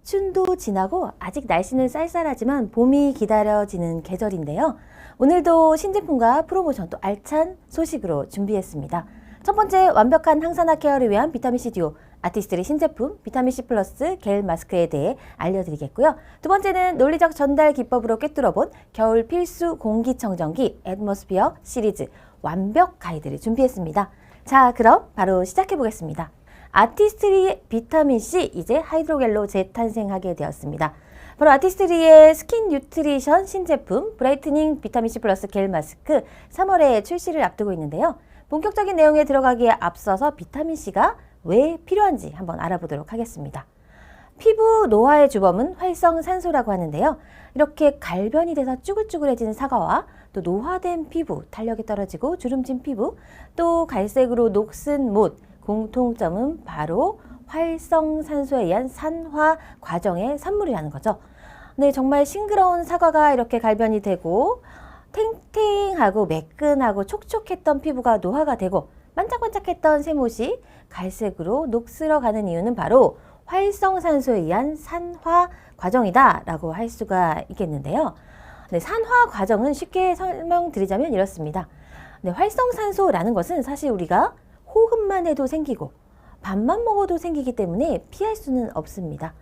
立春도 지나고 아직 날씨는 쌀쌀하지만 봄이 기다려지는 계절인데요. 오늘도 신제품과 프로모션 또 알찬 소식으로 준비했습니다. 첫 번째, 완벽한 항산화 케어를 위한 비타민C 듀오 아티스트리 신제품 비타민C 플러스 겔 마스크에 대해 알려드리겠고요. 두 번째는 논리적 전달 기법으로 꿰뚫어본 겨울 필수 공기청정기 애트모스피어 시리즈 완벽 가이드를 준비했습니다. 자, 그럼 바로 시작해 보겠습니다. 아티스트리 비타민C 이제 하이드로겔로 재탄생하게 되었습니다. 바로 아티스트리의 스킨 뉴트리션 신제품 브라이트닝 비타민C 플러스 겔 마스크 3월에 출시를 앞두고 있는데요. 본격적인 내용에 들어가기에 앞서서 비타민C가 왜 필요한지 한번 알아보도록 하겠습니다. 피부 노화의 주범은 활성산소라고 하는데요. 이렇게 갈변이 돼서 쭈글쭈글해진 사과와 또 노화된 피부, 탄력이 떨어지고 주름진 피부, 또 갈색으로 녹슨 못, 공통점은 바로 활성산소에 의한 산화 과정의 산물이라는 거죠. 네, 정말 싱그러운 사과가 이렇게 갈변이 되고 탱탱하고 매끈하고 촉촉했던 피부가 노화가 되고 반짝반짝했던 새못이 갈색으로 녹슬어가는 이유는 바로 활성산소에 의한 산화 과정이다 라고 할 수가 있겠는데요. 네, 산화 과정은 쉽게 설명드리자면 이렇습니다. 네, 활성산소라는 것은 사실 우리가 호흡만 해도 생기고 밥만 먹어도 생기기 때문에 피할 수는 없습니다.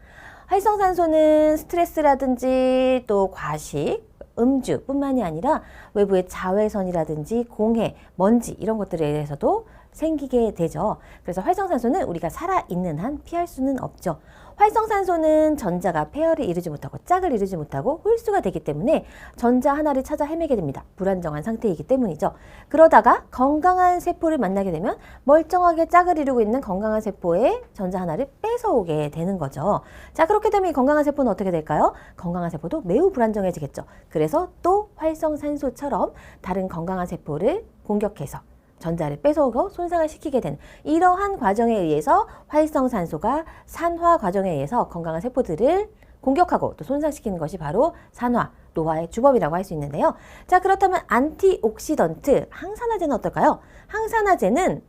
활성산소는 스트레스라든지 또 과식, 음주뿐만이 아니라 외부의 자외선이라든지 공해, 먼지 이런 것들에 의해서도 생기게 되죠. 그래서 활성산소는 우리가 살아있는 한 피할 수는 없죠. 활성산소는 전자가 페어를 이루지 못하고 짝을 이루지 못하고 홀수가 되기 때문에 전자 하나를 찾아 헤매게 됩니다. 불안정한 상태이기 때문이죠. 그러다가 건강한 세포를 만나게 되면 멀쩡하게 짝을 이루고 있는 건강한 세포에 전자 하나를 뺏어오게 되는 거죠. 자, 그렇게 되면 이 건강한 세포는 어떻게 될까요? 건강한 세포도 매우 불안정해지겠죠. 그래서 또 활성산소처럼 다른 건강한 세포를 공격해서 전자를 뺏어오고 손상을 시키게 되는 이러한 과정에 의해서 활성산소가 산화 과정에 의해서 건강한 세포들을 공격하고 또 손상시키는 것이 바로 산화, 노화의 주범이라고 할 수 있는데요. 자, 그렇다면 안티옥시던트, 항산화제는 어떨까요? 항산화제는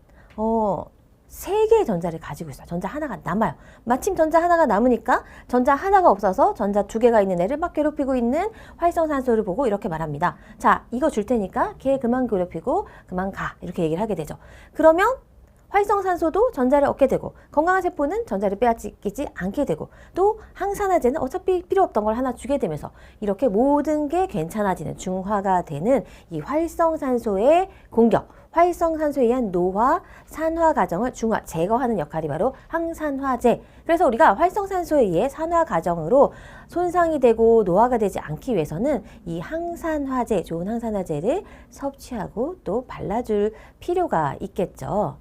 3개의 전자를 가지고 있어요. 전자 하나가 남아요. 마침 전자 하나가 남으니까 전자 하나가 없어서 전자 2개가 있는 애를 막 괴롭히고 있는 활성산소를 보고 이렇게 말합니다. 자, 이거 줄 테니까 걔 그만 괴롭히고 그만 가. 이렇게 얘기를 하게 되죠. 그러면 활성산소도 전자를 얻게 되고 건강한 세포는 전자를 빼앗기지 않게 되고 또 항산화제는 어차피 필요 없던 걸 하나 주게 되면서 이렇게 모든 게 괜찮아지는 중화가 되는 이 활성산소의 공격, 활성산소에 의한 노화, 산화 과정을 중화, 제거하는 역할이 바로 항산화제. 그래서 우리가 활성산소에 의해 산화 과정으로 손상이 되고 노화가 되지 않기 위해서는 이 항산화제, 좋은 항산화제를 섭취하고 또 발라줄 필요가 있겠죠.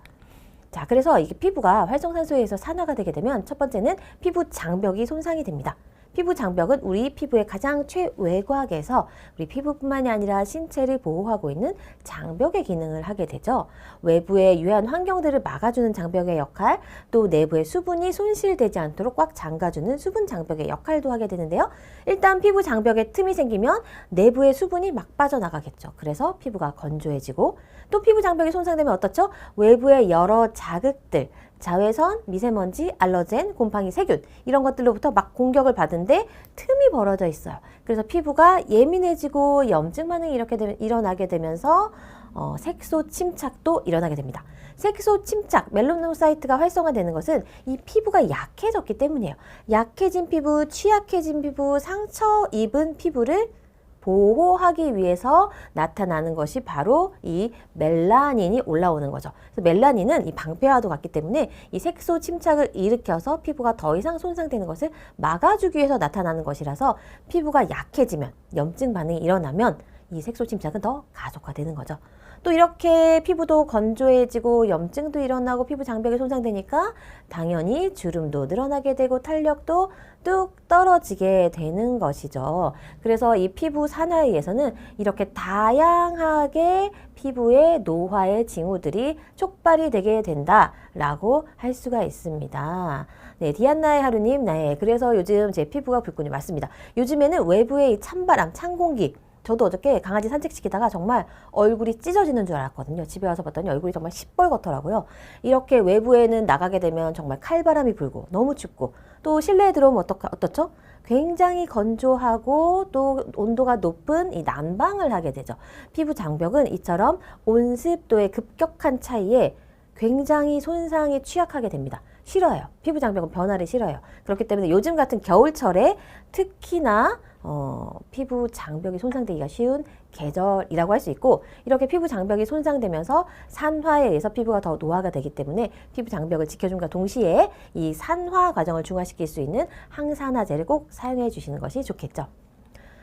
자, 그래서 이게 피부가 활성산소에 의해서 산화가 되게 되면 첫 번째는 피부 장벽이 손상이 됩니다. 피부 장벽은 우리 피부의 가장 최외곽에서 우리 피부뿐만이 아니라 신체를 보호하고 있는 장벽의 기능을 하게 되죠. 외부의 유해한 환경들을 막아주는 장벽의 역할, 또 내부의 수분이 손실되지 않도록 꽉 잠가주는 수분 장벽의 역할도 하게 되는데요. 일단 피부 장벽에 틈이 생기면 내부의 수분이 막 빠져나가겠죠. 그래서 피부가 건조해지고 또 피부 장벽이 손상되면 어떻죠? 외부의 여러 자극들, 자외선, 미세먼지, 알러젠, 곰팡이, 세균 이런 것들로부터 막 공격을 받은데 틈이 벌어져 있어요. 그래서 피부가 예민해지고 염증 반응이 이렇게 일어나게 되면서 색소 침착도 일어나게 됩니다. 색소 침착, 멜라노사이트가 활성화되는 것은 이 피부가 약해졌기 때문이에요. 약해진 피부, 취약해진 피부, 상처 입은 피부를 보호하기 위해서 나타나는 것이 바로 이 멜라닌이 올라오는 거죠. 그래서 멜라닌은 이 방패와도 같기 때문에 이 색소 침착을 일으켜서 피부가 더 이상 손상되는 것을 막아주기 위해서 나타나는 것이라서 피부가 약해지면, 염증 반응이 일어나면 이 색소 침착은 더 가속화되는 거죠. 또 이렇게 피부도 건조해지고 염증도 일어나고 피부 장벽이 손상되니까 당연히 주름도 늘어나게 되고 탄력도 뚝 떨어지게 되는 것이죠. 그래서 이 피부 산화에 의해서는 이렇게 다양하게 피부의 노화의 징후들이 촉발이 되게 된다라고 할 수가 있습니다. 네, 디안나의 하루님, 네, 그래서 요즘 제 피부가 붉군요. 맞습니다. 요즘에는 외부의 이 찬바람, 찬 공기, 저도 어저께 강아지 산책시키다가 정말 얼굴이 찢어지는 줄 알았거든요. 집에 와서 봤더니 얼굴이 정말 시뻘겋더라고요. 이렇게 외부에는 나가게 되면 정말 칼바람이 불고 너무 춥고 또 실내에 들어오면 어떻죠? 굉장히 건조하고 또 온도가 높은 이 난방을 하게 되죠. 피부 장벽은 이처럼 온습도의 급격한 차이에 굉장히 손상에 취약하게 됩니다. 싫어요. 피부 장벽은 변화를 싫어요. 그렇기 때문에 요즘 같은 겨울철에 특히나 피부 장벽이 손상되기가 쉬운 계절이라고 할 수 있고, 이렇게 피부 장벽이 손상되면서 산화에 의해서 피부가 더 노화가 되기 때문에 피부 장벽을 지켜줌과 동시에 이 산화 과정을 중화시킬 수 있는 항산화제를 꼭 사용해 주시는 것이 좋겠죠.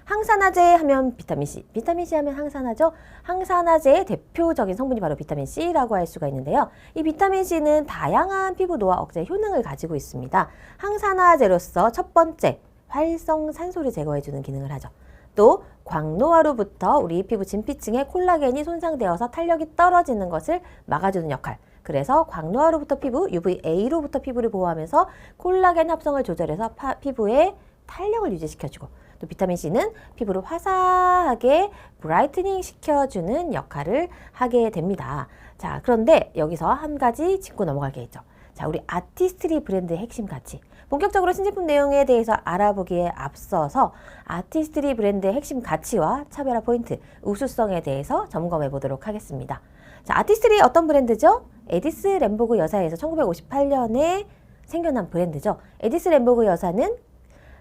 항산화제 하면 비타민C, 비타민C 하면 항산화죠. 항산화제의 대표적인 성분이 바로 비타민C라고 할 수가 있는데요. 이 비타민C는 다양한 피부 노화 억제 효능을 가지고 있습니다. 항산화제로서 첫 번째, 활성산소를 제거해주는 기능을 하죠. 또 광노화로부터 우리 피부 진피층의 콜라겐이 손상되어서 탄력이 떨어지는 것을 막아주는 역할. 그래서 광노화로부터 피부, UVA로부터 피부를 보호하면서 콜라겐 합성을 조절해서 피부의 탄력을 유지시켜주고, 또 비타민C는 피부를 화사하게 브라이트닝 시켜주는 역할을 하게 됩니다. 자, 그런데 여기서 한 가지 짚고 넘어갈 게 있죠. 자, 우리 아티스트리 브랜드의 핵심 가치. 본격적으로 신제품 내용에 대해서 알아보기에 앞서서 아티스트리 브랜드의 핵심 가치와 차별화 포인트, 우수성에 대해서 점검해 보도록 하겠습니다. 자, 아티스트리 어떤 브랜드죠? 에디스 램보그 여사에서 1958년에 생겨난 브랜드죠. 에디스 램보그 여사는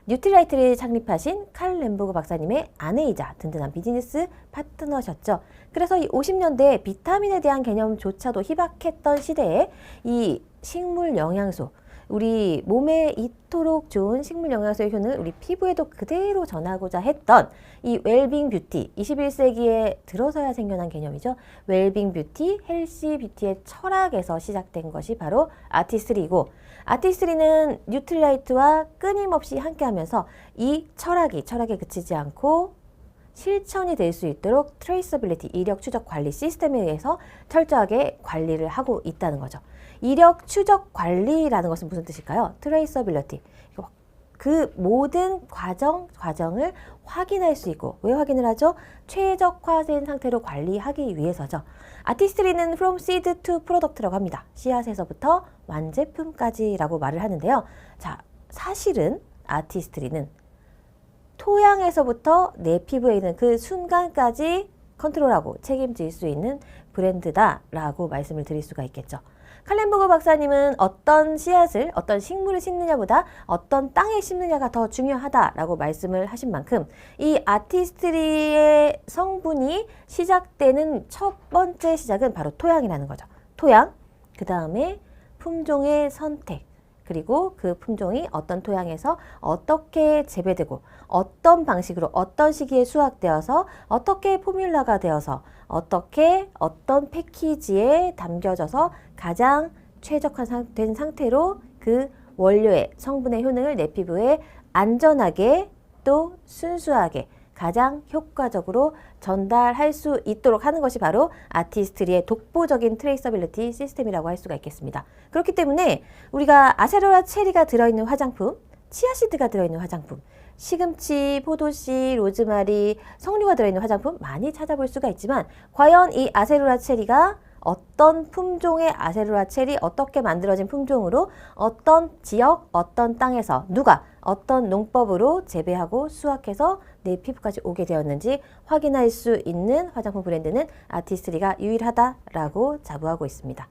뉴트라이트를 창립하신 칼 램보그 박사님의 아내이자 든든한 비즈니스 파트너셨죠. 그래서 이 50년대에 비타민에 대한 개념조차도 희박했던 시대에 이 식물 영양소, 우리 몸에 이토록 좋은 식물 영양소의 효능을 우리 피부에도 그대로 전하고자 했던 이 웰빙 뷰티, 21세기에 들어서야 생겨난 개념이죠. 웰빙 뷰티, 헬시 뷰티의 철학에서 시작된 것이 바로 아티스트리이고, 아티스트리는 뉴트라이트와 끊임없이 함께하면서 이 철학에 그치지 않고 실천이 될 수 있도록 트레이서빌리티, 이력 추적 관리 시스템에 의해서 철저하게 관리를 하고 있다는 거죠. 이력 추적 관리라는 것은 무슨 뜻일까요? 트레이서빌리티. 그 모든 과정을 확인할 수 있고, 왜 확인을 하죠? 최적화된 상태로 관리하기 위해서죠. 아티스트리는 from seed to product라고 합니다. 씨앗에서부터 완제품까지라고 말을 하는데요. 자, 사실은 아티스트리는 토양에서부터 내 피부에 있는 그 순간까지 컨트롤하고 책임질 수 있는 브랜드다라고 말씀을 드릴 수가 있겠죠. 칼 램보그 박사님은 어떤 씨앗을, 어떤 식물을 심느냐보다 어떤 땅에 심느냐가 더 중요하다라고 말씀을 하신 만큼, 이 아티스트리의 성분이 시작되는 첫 번째 시작은 바로 토양이라는 거죠. 토양, 그 다음에 품종의 선택, 그리고 그 품종이 어떤 토양에서 어떻게 재배되고 어떤 방식으로 어떤 시기에 수확되어서 어떻게 포뮬러가 되어서 어떻게 어떤 패키지에 담겨져서 가장 최적화된 상태로 그 원료의 성분의 효능을 내 피부에 안전하게 또 순수하게 가장 효과적으로 전달할 수 있도록 하는 것이 바로 아티스트리의 독보적인 트레이서빌리티 시스템이라고 할 수가 있겠습니다. 그렇기 때문에 우리가 아세로라 체리가 들어있는 화장품, 치아씨드가 들어있는 화장품, 시금치, 포도씨, 로즈마리, 석류가 들어있는 화장품 많이 찾아볼 수가 있지만, 과연 이 아세로라 체리가 어떤 품종의 아세로라 체리, 어떻게 만들어진 품종으로 어떤 지역, 어떤 땅에서 누가 어떤 농법으로 재배하고 수확해서 내 피부까지 오게 되었는지 확인할 수 있는 화장품 브랜드는 아티스트리가 유일하다라고 자부하고 있습니다.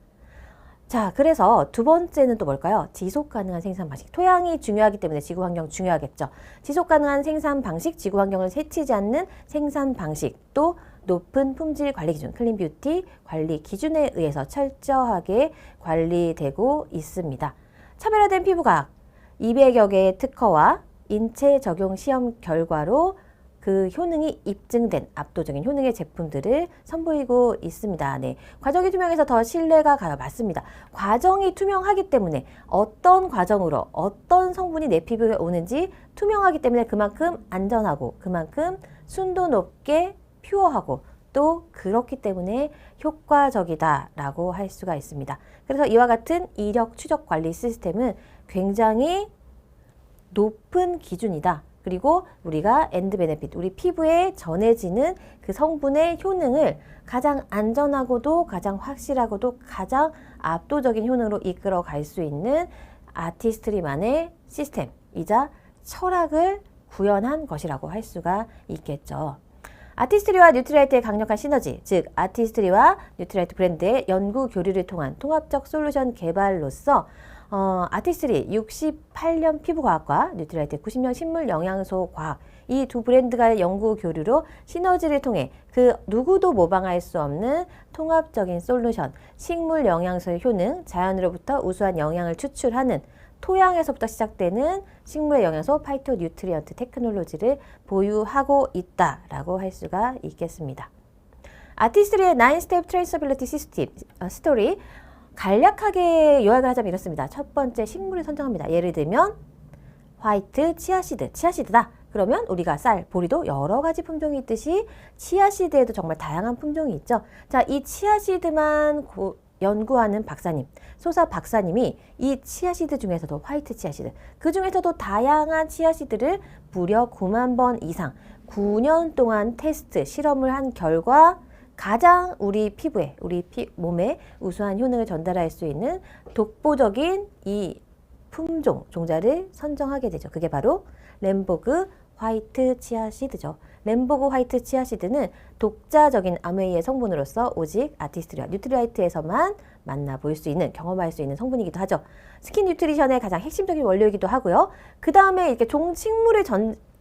자, 그래서 두 번째는 또 뭘까요? 지속 가능한 생산 방식. 토양이 중요하기 때문에 지구 환경 중요하겠죠. 지속 가능한 생산 방식, 지구 환경을 해치지 않는 생산 방식, 또 높은 품질 관리 기준, 클린 뷰티 관리 기준에 의해서 철저하게 관리되고 있습니다. 차별화된 피부과학, 200여 개의 특허와 인체 적용 시험 결과로 그 효능이 입증된 압도적인 효능의 제품들을 선보이고 있습니다. 네, 과정이 투명해서 더 신뢰가 가요. 맞습니다. 과정이 투명하기 때문에 어떤 과정으로 어떤 성분이 내 피부에 오는지 투명하기 때문에 그만큼 안전하고 그만큼 순도 높게 퓨어하고 또 그렇기 때문에 효과적이다라고 할 수가 있습니다. 그래서 이와 같은 이력 추적 관리 시스템은 굉장히 높은 기준이다. 그리고 우리가 엔드 베네핏, 우리 피부에 전해지는 그 성분의 효능을 가장 안전하고도 가장 확실하고도 가장 압도적인 효능으로 이끌어 갈 수 있는 아티스트리만의 시스템이자 철학을 구현한 것이라고 할 수가 있겠죠. 아티스트리와 뉴트리라이트의 강력한 시너지, 즉 아티스트리와 뉴트리라이트 브랜드의 연구 교류를 통한 통합적 솔루션 개발로서 아티스트리 68년 피부과학과 뉴트리라이트 90년 식물 영양소 과학, 이 두 브랜드가의 연구 교류로 시너지를 통해 그 누구도 모방할 수 없는 통합적인 솔루션, 식물 영양소의 효능, 자연으로부터 우수한 영양을 추출하는 토양에서부터 시작되는 식물의 영양소 파이토 뉴트리언트 테크놀로지를 보유하고 있다라고 할 수가 있겠습니다. 아티스트리의 9스텝 트레이서빌리티 시스템 스토리, 간략하게 요약을 하자면 이렇습니다. 첫 번째, 식물을 선정합니다. 예를 들면 화이트 치아시드, 치아시드다. 그러면 우리가 쌀, 보리도 여러 가지 품종이 있듯이 치아시드에도 정말 다양한 품종이 있죠. 자, 이 치아시드만 연구하는 박사님, 소사 박사님이 이 치아시드 중에서도 화이트 치아시드, 그 중에서도 다양한 치아시드를 무려 9만 번 이상 9년 동안 테스트, 실험을 한 결과 가장 우리 피부에, 우리 몸에 우수한 효능을 전달할 수 있는 독보적인 이 품종, 종자를 선정하게 되죠. 그게 바로 램보그 화이트 치아시드죠. 램보그 화이트 치아시드는 독자적인 아메이의 성분으로서 오직 아티스트리와 뉴트리라이트에서만 만나볼 수 있는, 경험할 수 있는 성분이기도 하죠. 스킨 뉴트리션의 가장 핵심적인 원료이기도 하고요. 그 다음에 이렇게 식물을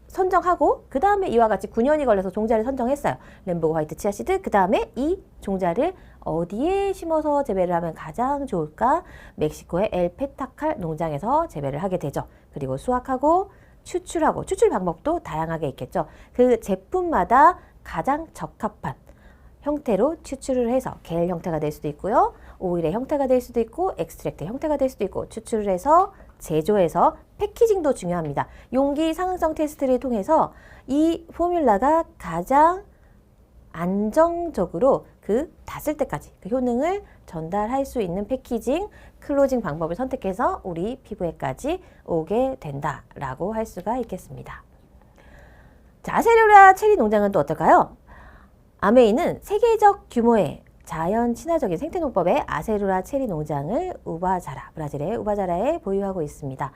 선정하고 그 다음에 이와 같이 9년이 걸려서 종자를 선정했어요. 램보그 화이트 치아시드, 그 다음에 이 종자를 어디에 심어서 재배를 하면 가장 좋을까? 멕시코의 엘 페타칼 농장에서 재배를 하게 되죠. 그리고 수확하고 추출하고, 추출 방법도 다양하게 있겠죠. 그 제품마다 가장 적합한 형태로 추출을 해서 겔 형태가 될 수도 있고요. 오일의 형태가 될 수도 있고, 엑스트랙트 형태가 될 수도 있고, 추출을 해서 제조해서 패키징도 중요합니다. 용기 상응성 테스트를 통해서 이 포뮬라가 가장 안정적으로 그 닿을 때까지 그 효능을 전달할 수 있는 패키징, 클로징 방법을 선택해서 우리 피부에까지 오게 된다라고 할 수가 있겠습니다. 자, 아세로라 체리 농장은 또 어떨까요? 아메이는 세계적 규모의 자연 친화적인 생태농법의 아세로라 체리 농장을 브라질의 우바자라에 보유하고 있습니다.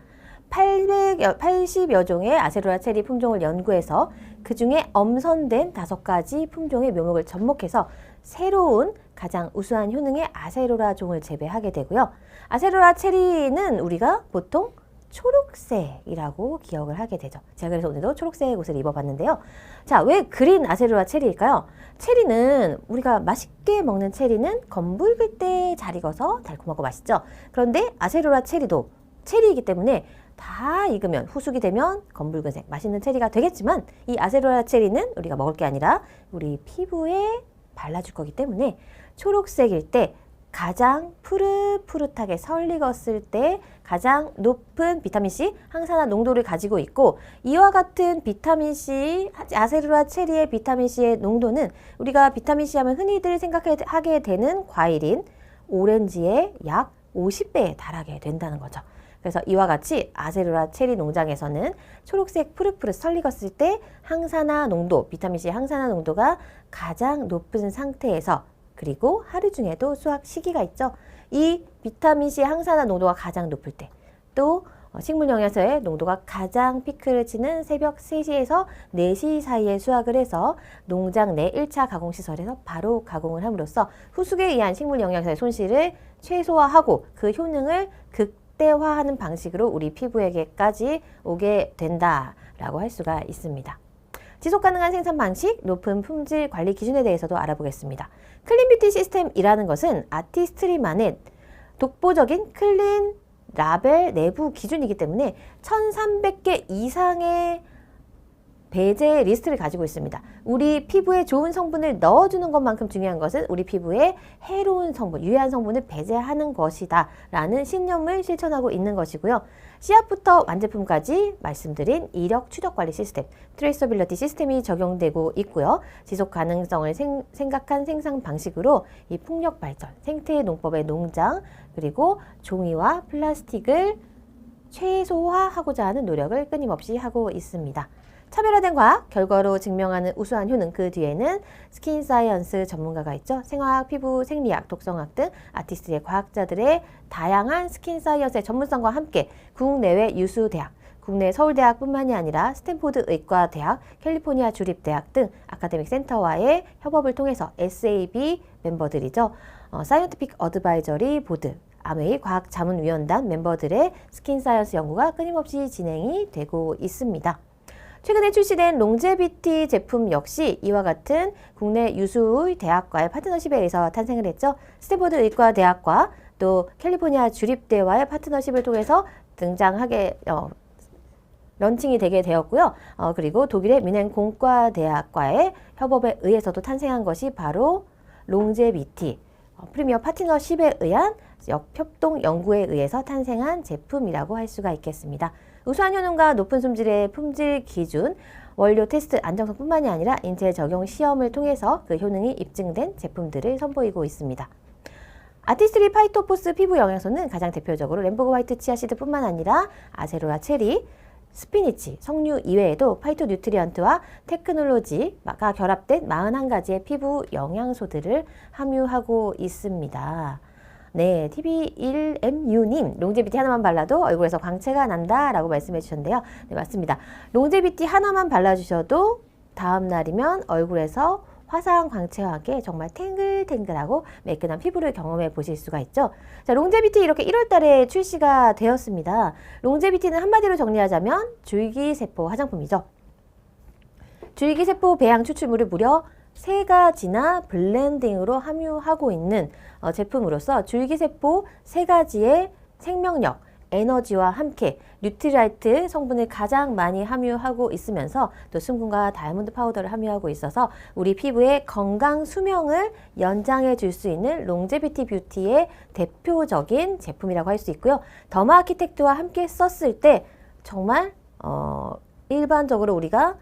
80여 종의 아세로라 체리 품종을 연구해서 그 중에 엄선된 5가지 품종의 묘목을 접목해서 새로운 가장 우수한 효능의 아세로라 종을 재배하게 되고요. 아세로라 체리는 우리가 보통 초록색이라고 기억을 하게 되죠. 제가 그래서 오늘도 초록색 옷을 입어봤는데요. 자, 왜 그린 아세로라 체리일까요? 체리는 우리가 맛있게 먹는 체리는 검붉을 때 잘 익어서 달콤하고 맛있죠. 그런데 아세로라 체리도 체리이기 때문에 다 익으면 후숙이 되면 검붉은색 맛있는 체리가 되겠지만, 이 아세로라 체리는 우리가 먹을 게 아니라 우리 피부에 발라줄 거기 때문에 초록색일 때 가장 푸릇푸릇하게 설익었을 때 가장 높은 비타민C 항산화 농도를 가지고 있고, 이와 같은 비타민C, 아세로라 체리의 비타민C의 농도는 우리가 비타민C 하면 흔히들 생각하게 되는 과일인 오렌지의 약 50배에 달하게 된다는 거죠. 그래서 이와 같이 아세로라 체리 농장에서는 초록색 푸릇푸릇 설익었을 때 항산화 농도, 비타민C 항산화 농도가 가장 높은 상태에서, 그리고 하루 중에도 수확 시기가 있죠. 이 비타민C 항산화 농도가 가장 높을 때, 또 식물 영양소의 농도가 가장 피크를 치는 새벽 3시에서 4시 사이에 수확을 해서 농장 내 1차 가공시설에서 바로 가공을 함으로써 후숙에 의한 식물 영양소의 손실을 최소화하고 그 효능을 극대화하는 방식으로 우리 피부에게까지 오게 된다라고 할 수가 있습니다. 지속가능한 생산 방식, 높은 품질 관리 기준에 대해서도 알아보겠습니다. 클린 뷰티 시스템이라는 것은 아티스트리만의 독보적인 클린 라벨 내부 기준이기 때문에 1300개 이상의 배제 리스트를 가지고 있습니다. 우리 피부에 좋은 성분을 넣어주는 것만큼 중요한 것은 우리 피부에 해로운 성분, 유해한 성분을 배제하는 것이다 라는 신념을 실천하고 있는 것이고요. 씨앗부터 완제품까지 말씀드린 이력 추적 관리 시스템, 트레이서빌리티 시스템이 적용되고 있고요. 지속 가능성을 생각한 생산 방식으로 이 풍력 발전, 생태 농법의 농장, 그리고 종이와 플라스틱을 최소화하고자 하는 노력을 끊임없이 하고 있습니다. 차별화된 과학, 결과로 증명하는 우수한 효능, 그 뒤에는 스킨 사이언스 전문가가 있죠. 생화학, 피부, 생리학, 독성학 등 아티스트의 과학자들의 다양한 스킨 사이언스의 전문성과 함께 국내외 유수 대학, 국내 서울대학뿐만이 아니라 스탠포드 의과대학, 캘리포니아 주립대학 등 아카데믹 센터와의 협업을 통해서 SAB 멤버들이죠. 사이언티픽 어드바이저리 보드, 아메이 과학자문위원단 멤버들의 스킨 사이언스 연구가 끊임없이 진행이 되고 있습니다. 최근에 출시된 롱제비티 제품 역시 이와 같은 국내 유수의 대학과의 파트너십에 의해서 탄생을 했죠. 스탠포드 의과대학과 또 캘리포니아 주립대와의 파트너십을 통해서 런칭이 되게 되었고요. 그리고 독일의 뮌헨 공과대학과의 협업에 의해서도 탄생한 것이 바로 롱제비티 프리미어 파트너십에 의한 협동 연구에 의해서 탄생한 제품이라고 할 수가 있겠습니다. 우수한 효능과 높은 품질의 품질 기준, 원료 테스트 안정성뿐만이 아니라 인체 적용 시험을 통해서 그 효능이 입증된 제품들을 선보이고 있습니다. 아티스트리 파이토포스 피부 영양소는 가장 대표적으로 램버그 화이트 치아시드뿐만 아니라 아세로라 체리, 스피니치, 석류 이외에도 파이토 뉴트리언트와 테크놀로지가 결합된 41가지의 피부 영양소들을 함유하고 있습니다. 네, TV1MU님, 롱제비티 하나만 발라도 얼굴에서 광채가 난다 라고 말씀해 주셨는데요. 네, 맞습니다. 롱제비티 하나만 발라주셔도 다음 날이면 얼굴에서 화사한 광채와 함께 정말 탱글탱글하고 매끈한 피부를 경험해 보실 수가 있죠. 자, 롱제비티 이렇게 1월 달에 출시가 되었습니다. 롱제비티는 한마디로 정리하자면 줄기세포 화장품이죠. 줄기세포 배양 추출물을 무려 3가지나 블렌딩으로 함유하고 있는 제품으로서 줄기세포 3가지의 생명력, 에너지와 함께 뉴트라이트 성분을 가장 많이 함유하고 있으면서 또 순금과 다이아몬드 파우더를 함유하고 있어서 우리 피부의 건강 수명을 연장해 줄 수 있는 롱제비티 뷰티의 대표적인 제품이라고 할 수 있고요. 더마아키텍트와 함께 썼을 때 정말 일반적으로 우리가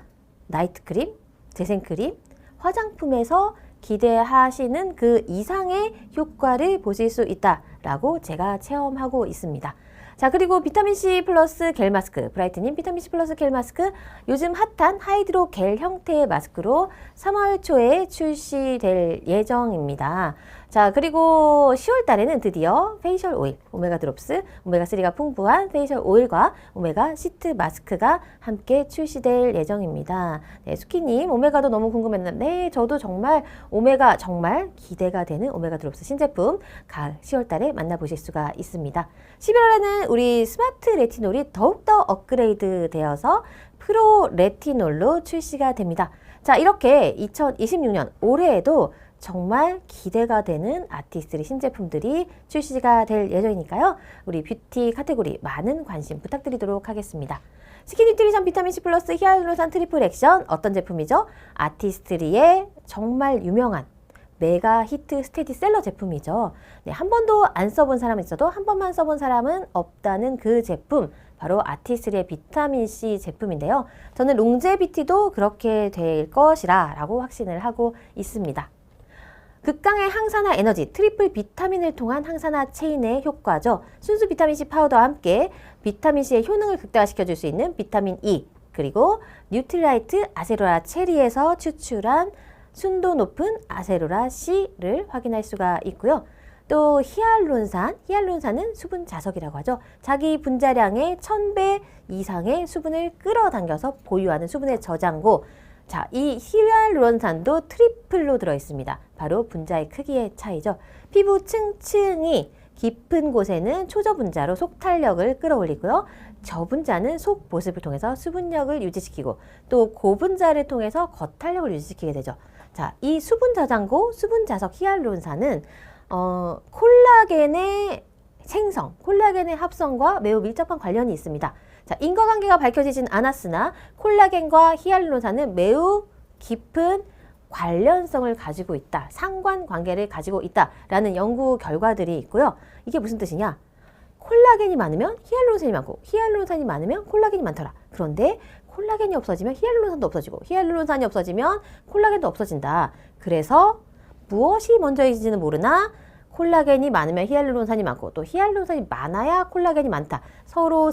나이트크림, 재생크림, 화장품에서 기대하시는 그 이상의 효과를 보실 수 있다라고 제가 체험하고 있습니다. 자, 그리고 비타민C 플러스 겔 마스크, 브라이트닝 비타민C 플러스 겔 마스크, 요즘 핫한 하이드로 겔 형태의 마스크로 3월 초에 출시될 예정입니다. 자, 그리고 10월 달에는 드디어 페이셜 오일, 오메가 드롭스, 오메가3가 풍부한 페이셜 오일과 오메가 시트 마스크가 함께 출시될 예정입니다. 네, 수키님, 오메가도 너무 궁금했는데, 네, 저도 정말 오메가 정말 기대가 되는 오메가 드롭스 신제품 가을 10월 달에 만나보실 수가 있습니다. 11월에는 우리 스마트 레티놀이 더욱더 업그레이드 되어서 프로 레티놀로 출시가 됩니다. 자, 이렇게 2026년 올해에도 정말 기대가 되는 아티스트리 신제품들이 출시가 될 예정이니까요. 우리 뷰티 카테고리 많은 관심 부탁드리도록 하겠습니다. 스킨 뉴트리션 비타민C 플러스 히알루론산 트리플 액션 어떤 제품이죠? 아티스트리의 정말 유명한 메가 히트 스테디셀러 제품이죠. 네, 한 번도 안 써본 사람은 있어도 한 번만 써본 사람은 없다는 그 제품, 바로 아티스트리의 비타민C 제품인데요. 저는 롱제비티도 그렇게 될 것이라 라고 확신을 하고 있습니다. 극강의 항산화 에너지, 트리플 비타민을 통한 항산화 체인의 효과죠. 순수 비타민C 파우더와 함께 비타민C의 효능을 극대화시켜 줄 수 있는 비타민 E, 그리고 뉴트라이트 아세로라 체리에서 추출한 순도 높은 아세로라 C를 확인할 수가 있고요. 또 히알루론산은 수분 자석이라고 하죠. 자기 분자량의 1000배 이상의 수분을 끌어당겨서 보유하는 수분의 저장고. 자, 이 히알루론산도 트리플로 들어있습니다. 바로 분자의 크기의 차이죠. 피부 층층이 깊은 곳에는 초저분자로 속탄력을 끌어올리고요. 저분자는 속보습을 통해서 수분력을 유지시키고 또 고분자를 통해서 겉탄력을 유지시키게 되죠. 자, 이 수분 저장고, 수분 자석 히알루론산은 콜라겐의 생성, 콜라겐의 합성과 매우 밀접한 관련이 있습니다. 자, 인과관계가 밝혀지진 않았으나 콜라겐과 히알루론산은 매우 깊은 관련성을 가지고 있다, 상관관계를 가지고 있다라는 연구 결과들이 있고요. 이게 무슨 뜻이냐? 콜라겐이 많으면 히알루론산이 많고 히알루론산이 많으면 콜라겐이 많더라. 그런데 콜라겐이 없어지면 히알루론산도 없어지고 히알루론산이 없어지면 콜라겐도 없어진다. 그래서 무엇이 먼저인지는 모르나 콜라겐이 많으면 히알루론산이 많고 또 히알루론산이 많아야 콜라겐이 많다. 서로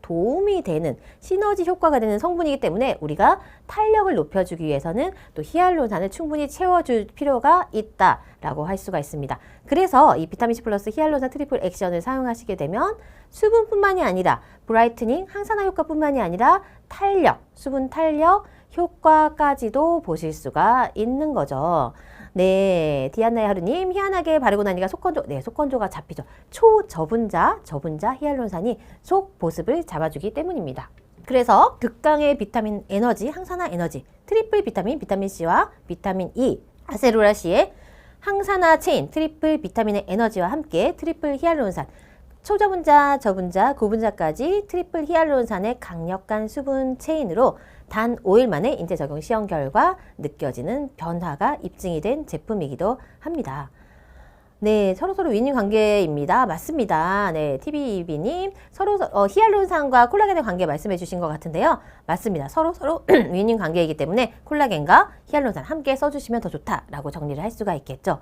도움이 되는 시너지 효과가 되는 성분이기 때문에 우리가 탄력을 높여주기 위해서는 또 히알루론산을 충분히 채워줄 필요가 있다라고 할 수가 있습니다. 그래서 이 비타민C 플러스 히알루론산 트리플 액션을 사용하시게 되면 수분뿐만이 아니라 브라이트닝, 항산화 효과뿐만이 아니라 탄력, 수분 탄력 효과까지도 보실 수가 있는 거죠. 네, 디안나의 하루님, 희한하게 바르고 나니까 속건조, 네, 속건조가 잡히죠. 초저분자, 히알루론산이 속 보습을 잡아주기 때문입니다. 그래서 극강의 비타민 에너지, 항산화 에너지, 트리플 비타민, 비타민C와 비타민 E, 아세로라C의 항산화 체인, 트리플 비타민의 에너지와 함께 트리플 히알루론산, 초저분자, 저분자, 고분자까지 트리플 히알루론산의 강력한 수분 체인으로 단 5일 만에 인체 적용 시험 결과 느껴지는 변화가 입증이 된 제품이기도 합니다. 네, 서로 윈윈 관계입니다. 맞습니다. 네, TVB님 서로 히알루론산과 콜라겐의 관계 말씀해 주신 것 같은데요. 맞습니다. 서로 윈윈 관계이기 때문에 콜라겐과 히알루론산 함께 써주시면 더 좋다라고 정리를 할 수가 있겠죠.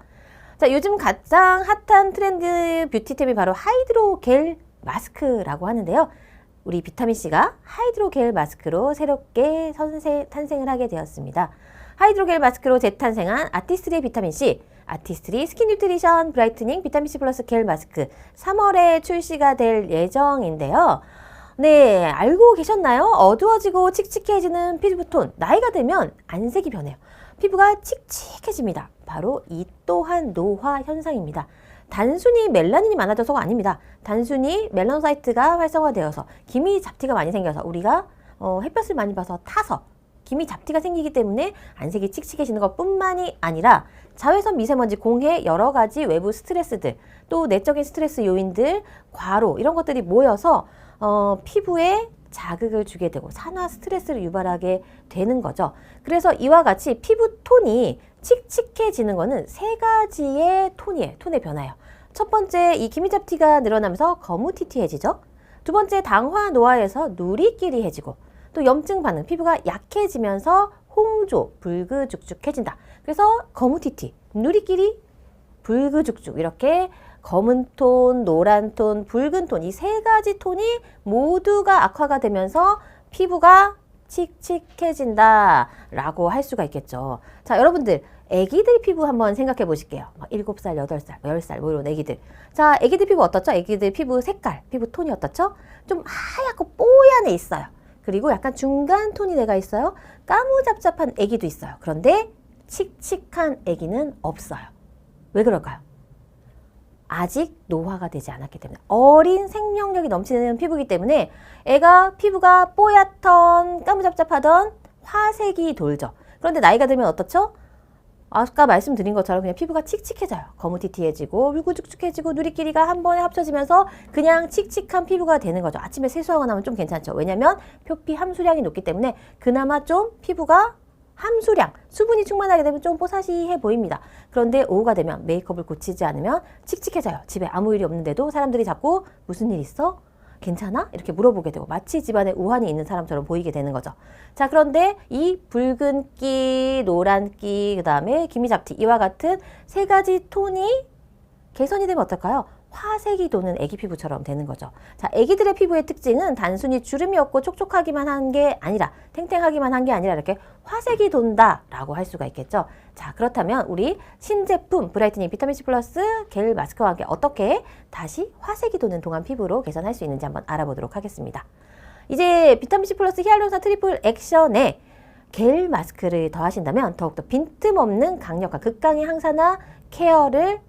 자, 요즘 가장 핫한 트렌드 뷰티템이 바로 하이드로겔 마스크라고 하는데요. 우리 비타민C가 하이드로겔 마스크로 새롭게 탄생을 하게 되었습니다. 하이드로겔 마스크로 재탄생한 아티스트리 비타민C, 아티스트리 스킨 뉴트리션 브라이트닝 비타민C 플러스 겔 마스크 3월에 출시가 될 예정인데요. 네, 알고 계셨나요? 어두워지고 칙칙해지는 피부톤, 나이가 들면 안색이 변해요. 피부가 칙칙해집니다. 바로 이 또한 노화 현상입니다. 단순히 멜라닌이 많아져서가 아닙니다. 단순히 멜라노사이트가 활성화되어서 기미 잡티가 많이 생겨서 우리가 햇볕을 많이 봐서 타서 기미 잡티가 생기기 때문에 안색이 칙칙해지는 것뿐만이 아니라 자외선, 미세먼지, 공해, 여러 가지 외부 스트레스들, 또 내적인 스트레스 요인들, 과로 이런 것들이 모여서 피부에 자극을 주게 되고 산화 스트레스를 유발하게 되는 거죠. 그래서 이와 같이 피부 톤이 칙칙해지는 거는 세 가지의 톤의 변화예요. 첫 번째, 이 기미잡티가 늘어나면서 거무튀튀해지죠. 두 번째, 당화 노화에서 누리끼리해지고 또 염증 반응, 피부가 약해지면서 홍조, 불그죽죽해진다. 그래서 거무튀튀, 누리끼리, 불그죽죽 이렇게 검은 톤, 노란 톤, 붉은 톤 이 세 가지 톤이 모두가 악화가 되면서 피부가 칙칙해진다 라고 할 수가 있겠죠. 자, 여러분들 애기들 피부 한번 생각해 보실게요. 7살, 8살, 10살 뭐 이런 애기들. 자, 애기들 피부 어떻죠? 애기들 피부 색깔, 피부 톤이 어떻죠? 좀 하얗고 뽀얀 애 있어요. 그리고 약간 중간 톤이 애가 있어요. 까무잡잡한 애기도 있어요. 그런데 칙칙한 애기는 없어요. 왜 그럴까요? 아직 노화가 되지 않았기 때문에 어린 생명력이 넘치는 피부이기 때문에 애가 피부가 뽀얗던 까무잡잡하던 화색이 돌죠. 그런데 나이가 들면 어떻죠? 아까 말씀드린 것처럼 그냥 피부가 칙칙해져요. 거무튀튀해지고 울고죽죽해지고 누리끼리가 한 번에 합쳐지면서 그냥 칙칙한 피부가 되는 거죠. 아침에 세수하고 나면 좀 괜찮죠. 왜냐면 표피 함수량이 높기 때문에 그나마 좀 피부가 함수량, 수분이 충만하게 되면 좀 뽀사시해 보입니다. 그런데 오후가 되면 메이크업을 고치지 않으면 칙칙해져요. 집에 아무 일이 없는데도 사람들이 자꾸 무슨 일 있어? 괜찮아? 이렇게 물어보게 되고 마치 집안에 우환이 있는 사람처럼 보이게 되는 거죠. 자, 그런데 이 붉은기, 노란기, 그 다음에 기미잡티 이와 같은 세 가지 톤이 개선이 되면 어떨까요? 화색이 도는 애기 피부처럼 되는 거죠. 자, 애기들의 피부의 특징은 단순히 주름이 없고 촉촉하기만 한 게 아니라 탱탱하기만 한 게 아니라 이렇게 화색이 돈다라고 할 수가 있겠죠. 자, 그렇다면 우리 신제품 브라이트닝 비타민C 플러스 겔 마스크와 함께 어떻게 다시 화색이 도는 동안 피부로 개선할 수 있는지 한번 알아보도록 하겠습니다. 이제 비타민C 플러스 히알루론산 트리플 액션에 겔 마스크를 더하신다면 더욱더 빈틈없는 강력한 극강의 항산화 케어를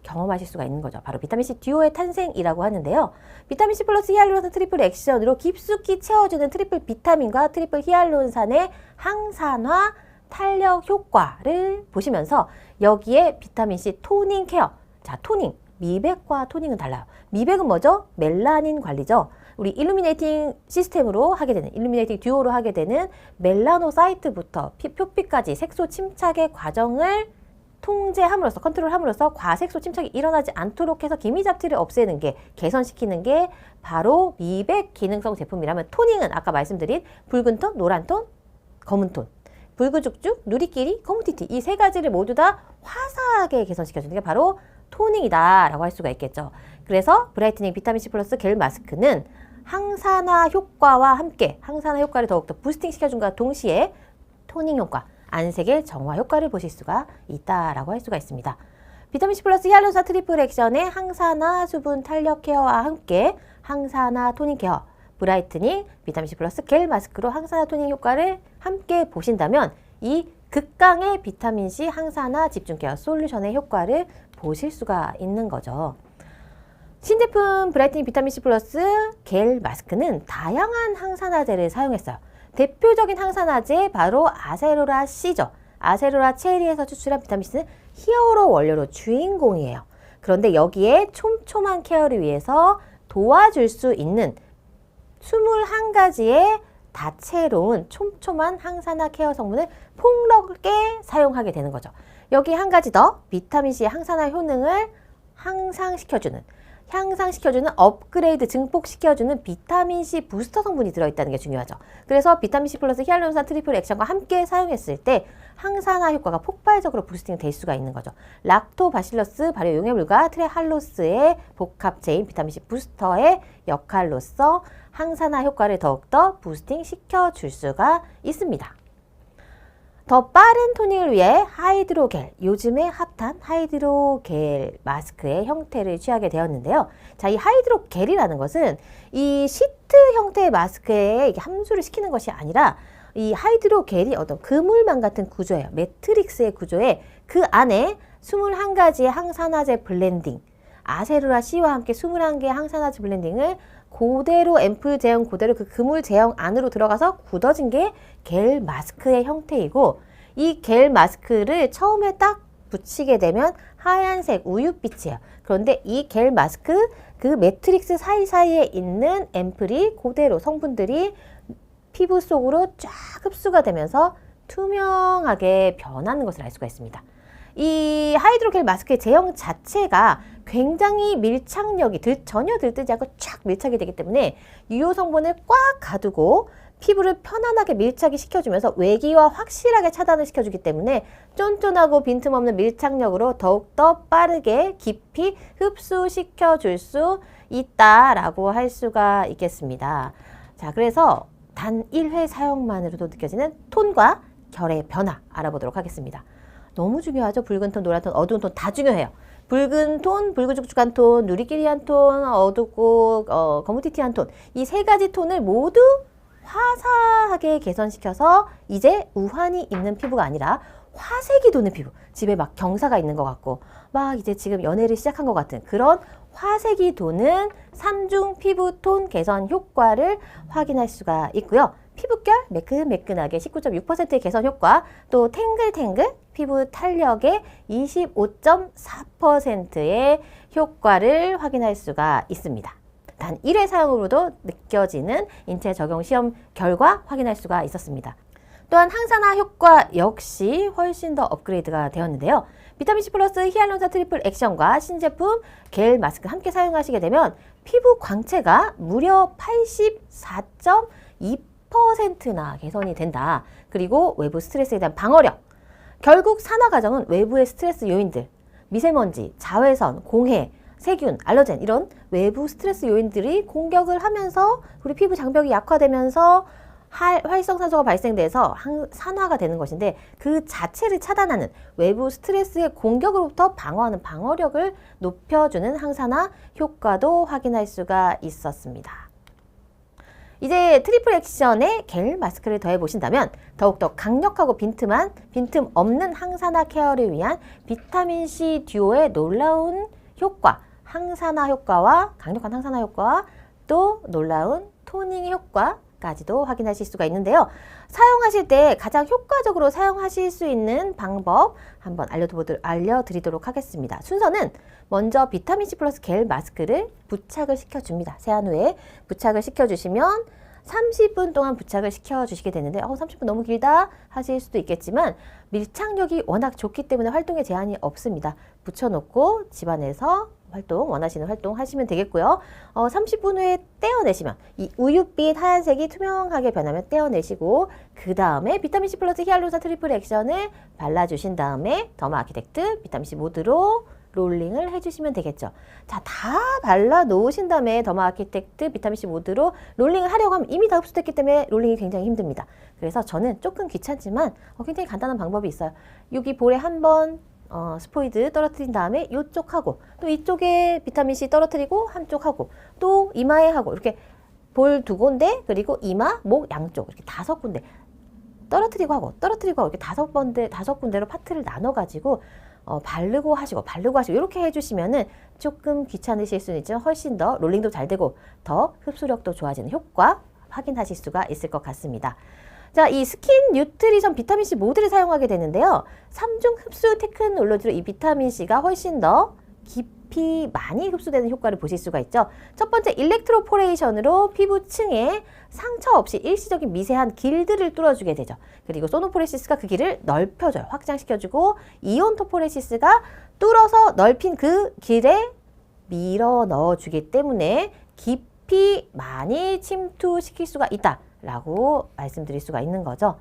경험하실 수가 있는 거죠. 바로 비타민C 듀오의 탄생이라고 하는데요. 비타민C 플러스 히알루론산 트리플 액션으로 깊숙이 채워주는 트리플 비타민과 트리플 히알루론산의 항산화 탄력 효과를 보시면서 여기에 비타민C 토닝 케어. 자, 토닝. 미백과 토닝은 달라요. 미백은 뭐죠? 멜라닌 관리죠. 우리 일루미네이팅 시스템으로 하게 되는, 일루미네이팅 듀오로 하게 되는 멜라노사이트부터 표피까지 색소 침착의 과정을 통제함으로써, 컨트롤함으로써 과색소 침착이 일어나지 않도록 해서 기미잡티를 없애는 게, 개선시키는 게 바로 미백 기능성 제품이라면 토닝은 아까 말씀드린 붉은 톤, 노란 톤, 검은 톤, 붉은죽죽, 누리끼리, 거무튀튀 이 세 가지를 모두 다 화사하게 개선시켜주는 게 바로 토닝이다 라고 할 수가 있겠죠. 그래서 브라이트닝 비타민C 플러스 겔 마스크는 항산화 효과와 함께 항산화 효과를 더욱더 부스팅 시켜준과 동시에 토닝 효과, 안색의 정화 효과를 보실 수가 있다라고 할 수가 있습니다. 비타민C 플러스 히알루론산 트리플 액션의 항산화 수분 탄력 케어와 함께 항산화 토닝 케어, 브라이트닝 비타민C 플러스 겔 마스크로 항산화 토닝 효과를 함께 보신다면 이 극강의 비타민C 항산화 집중 케어 솔루션의 효과를 보실 수가 있는 거죠. 신제품 브라이트닝 비타민C 플러스 겔 마스크는 다양한 항산화제를 사용했어요. 대표적인 항산화제 바로 아세로라 C죠. 아세로라 체리에서 추출한 비타민C는 히어로 원료로 주인공이에요. 그런데 여기에 촘촘한 케어를 위해서 도와줄 수 있는 21가지의 다채로운 촘촘한 항산화 케어 성분을 폭넓게 사용하게 되는 거죠. 여기 한 가지 더 비타민C의 항산화 효능을 향상시켜주는 업그레이드 증폭시켜주는 비타민C 부스터 성분이 들어있다는 게 중요하죠. 그래서 비타민C 플러스 히알루론산 트리플 액션과 함께 사용했을 때 항산화 효과가 폭발적으로 부스팅 될 수가 있는 거죠. 락토바실러스 발효 용해물과 트레할로스의 복합체인 비타민C 부스터의 역할로서 항산화 효과를 더욱더 부스팅 시켜줄 수가 있습니다. 더 빠른 토닝을 위해 하이드로겔, 요즘에 핫한 하이드로겔 마스크의 형태를 취하게 되었는데요. 자, 이 하이드로겔이라는 것은 이 시트 형태의 마스크에 함수를 시키는 것이 아니라 이 하이드로겔이 어떤 그물망 같은 구조예요. 매트릭스의 구조에 그 안에 21가지의 항산화제 블렌딩, 아세로라 C와 함께 21개의 항산화제 블렌딩을 그대로 앰플 제형 그대로 그 그물 제형 안으로 들어가서 굳어진 게 겔 마스크의 형태이고, 이 겔 마스크를 처음에 딱 붙이게 되면 하얀색 우윳빛이에요. 그런데 이 겔 마스크 그 매트릭스 사이사이에 있는 앰플이 그대로 성분들이 피부 속으로 쫙 흡수가 되면서 투명하게 변하는 것을 알 수가 있습니다. 이 하이드로겔 마스크의 제형 자체가 굉장히 밀착력이 전혀 들뜨지 않고 쫙 밀착이 되기 때문에 유효 성분을 꽉 가두고 피부를 편안하게 밀착이 시켜주면서 외기와 확실하게 차단을 시켜주기 때문에 쫀쫀하고 빈틈없는 밀착력으로 더욱더 빠르게 깊이 흡수시켜줄 수 있다라고 할 수가 있겠습니다. 자, 그래서 단 1회 사용만으로도 느껴지는 톤과 결의 변화 알아보도록 하겠습니다. 너무 중요하죠. 붉은 톤, 노란 톤, 어두운 톤 다 중요해요. 붉은 톤, 붉은죽죽한 톤, 누리끼리한 톤, 어둡고 거무튀튀한 톤, 이 세 가지 톤을 모두 화사하게 개선시켜서 이제 우환이 있는 피부가 아니라 화색이 도는 피부, 집에 막 경사가 있는 것 같고 막 이제 지금 연애를 시작한 것 같은 그런 화색이 도는 3중 피부톤 개선 효과를 확인할 수가 있고요. 피부결 매끈매끈하게 19.6%의 개선 효과, 또 탱글탱글 피부 탄력의 25.4%의 효과를 확인할 수가 있습니다. 단 1회 사용으로도 느껴지는 인체 적용 시험 결과 확인할 수가 있었습니다. 또한 항산화 효과 역시 훨씬 더 업그레이드가 되었는데요. 비타민C 플러스 히알루론산 트리플 액션과 신제품 겔 마스크 함께 사용하시게 되면 피부 광채가 무려 84.2%나 개선이 된다. 그리고 외부 스트레스에 대한 방어력. 결국 산화 과정은 외부의 스트레스 요인들, 미세먼지, 자외선, 공해, 세균, 알러젠 이런 외부 스트레스 요인들이 공격을 하면서 우리 피부 장벽이 약화되면서 활성산소가 발생돼서 산화가 되는 것인데, 그 자체를 차단하는 외부 스트레스의 공격으로부터 방어하는 방어력을 높여주는 항산화 효과도 확인할 수가 있었습니다. 이제 트리플 액션에 겔 마스크를 더해 보신다면 더욱더 강력하고 빈틈 없는 항산화 케어를 위한 비타민C 듀오의 놀라운 효과, 항산화 효과와 강력한 항산화 효과와 또 놀라운 토닝 효과까지도 확인하실 수가 있는데요. 사용하실 때 가장 효과적으로 사용하실 수 있는 방법 한번 알려드리도록 하겠습니다. 순서는 먼저 비타민C 플러스 겔 마스크를 부착을 시켜줍니다. 세안 후에 부착을 시켜주시면 30분 동안 부착을 시켜주시게 되는데 30분 너무 길다 하실 수도 있겠지만 밀착력이 워낙 좋기 때문에 활동에 제한이 없습니다. 붙여놓고 집안에서 원하시는 활동 하시면 되겠고요. 30분 후에 떼어내시면 이 우윳빛 하얀색이 투명하게 변하면 떼어내시고 그 다음에 비타민C 플러스 히알루론산 트리플 액션을 발라주신 다음에 더마 아키텍트 비타민C 모드로 롤링을 해주시면 되겠죠. 자, 다 발라 놓으신 다음에 더마 아키텍트 비타민C 모드로 롤링을 하려고 하면 이미 다 흡수됐기 때문에 롤링이 굉장히 힘듭니다. 그래서 저는 조금 귀찮지만 굉장히 간단한 방법이 있어요. 여기 볼에 한번 스포이드 떨어뜨린 다음에 이쪽 하고 또 이쪽에 비타민C 떨어뜨리고 한쪽 하고 또 이마에 하고 이렇게 볼 2군데 그리고 이마, 목 양쪽 이렇게 5군데 떨어뜨리고 하고 이렇게 5군데로 파트를 나눠가지고 바르고 하시고 이렇게 해주시면은 조금 귀찮으실 수는 있지만 훨씬 더 롤링도 잘 되고 더 흡수력도 좋아지는 효과 확인하실 수가 있을 것 같습니다. 자, 이 스킨 뉴트리션 비타민C 모드를 사용하게 되는데요. 3중 흡수 테크놀로지로 이 비타민C가 훨씬 더 깊이 많이 흡수되는 효과를 보실 수가 있죠. 첫 번째 일렉트로포레이션으로 피부층에 상처 없이 일시적인 미세한 길들을 뚫어주게 되죠. 그리고 소노포레시스가 그 길을 넓혀줘요. 확장시켜주고 이온토포레시스가 뚫어서 넓힌 그 길에 밀어 넣어주기 때문에 깊이 많이 침투시킬 수가 있다라고 말씀드릴 수가 있는 거죠.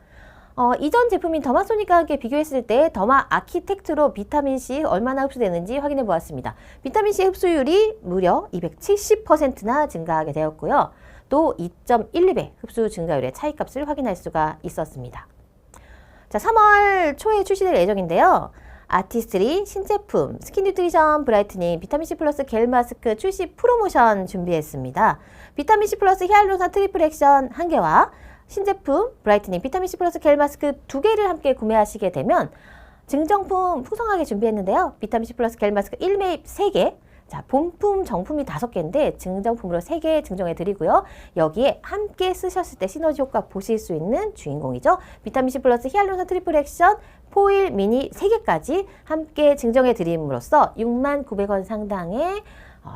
이전 제품인 더마소닉과 함께 비교했을 때 더마 아키텍트로 비타민C 얼마나 흡수되는지 확인해 보았습니다. 비타민C 흡수율이 무려 270%나 증가하게 되었고요. 또 2.12배 흡수 증가율의 차이값을 확인할 수가 있었습니다. 자, 3월 초에 출시될 예정인데요. 아티스트리 신제품 스킨 뉴트리션 브라이트닝 비타민C 플러스 겔 마스크 출시 프로모션 준비했습니다. 비타민C 플러스 히알루론산 트리플 액션 1개와 신제품 브라이트닝 비타민C 플러스 겔 마스크 2개를 함께 구매하시게 되면 증정품 풍성하게 준비했는데요. 비타민C 플러스 겔 마스크 1매입 3개, 자, 본품 정품이 5개인데 증정품으로 3개 증정해 드리고요. 여기에 함께 쓰셨을 때 시너지 효과 보실 수 있는 주인공이죠. 비타민C 플러스 히알루론산 트리플 액션 포일 미니 3개까지 함께 증정해 드림으로써 69,000원 상당의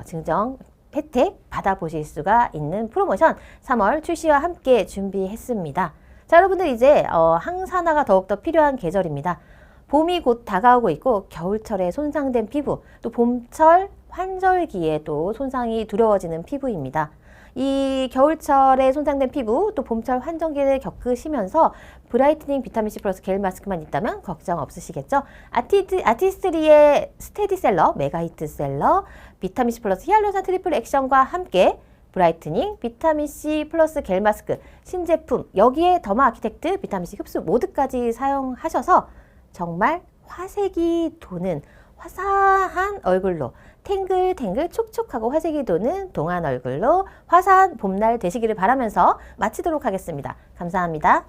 증정 혜택 받아보실 수가 있는 프로모션 3월 출시와 함께 준비했습니다. 자, 여러분들 이제 항산화가 더욱더 필요한 계절입니다. 봄이 곧 다가오고 있고 겨울철에 손상된 피부, 또 봄철 환절기에 또 손상이 두려워지는 피부입니다. 이 겨울철에 손상된 피부, 또 봄철 환절기를 겪으시면서 브라이트닝 비타민C 플러스 겔 마스크만 있다면 걱정 없으시겠죠? 아티스트리의 스테디셀러, 메가히트셀러, 비타민C 플러스 히알루론산 트리플 액션과 함께 브라이트닝 비타민C 플러스 겔 마스크 신제품, 여기에 더마 아키텍트 비타민C 흡수 모드까지 사용하셔서 정말 화색이 도는 화사한 얼굴로 탱글탱글 촉촉하고 화색이 도는 동안 얼굴로 화사한 봄날 되시기를 바라면서 마치도록 하겠습니다. 감사합니다.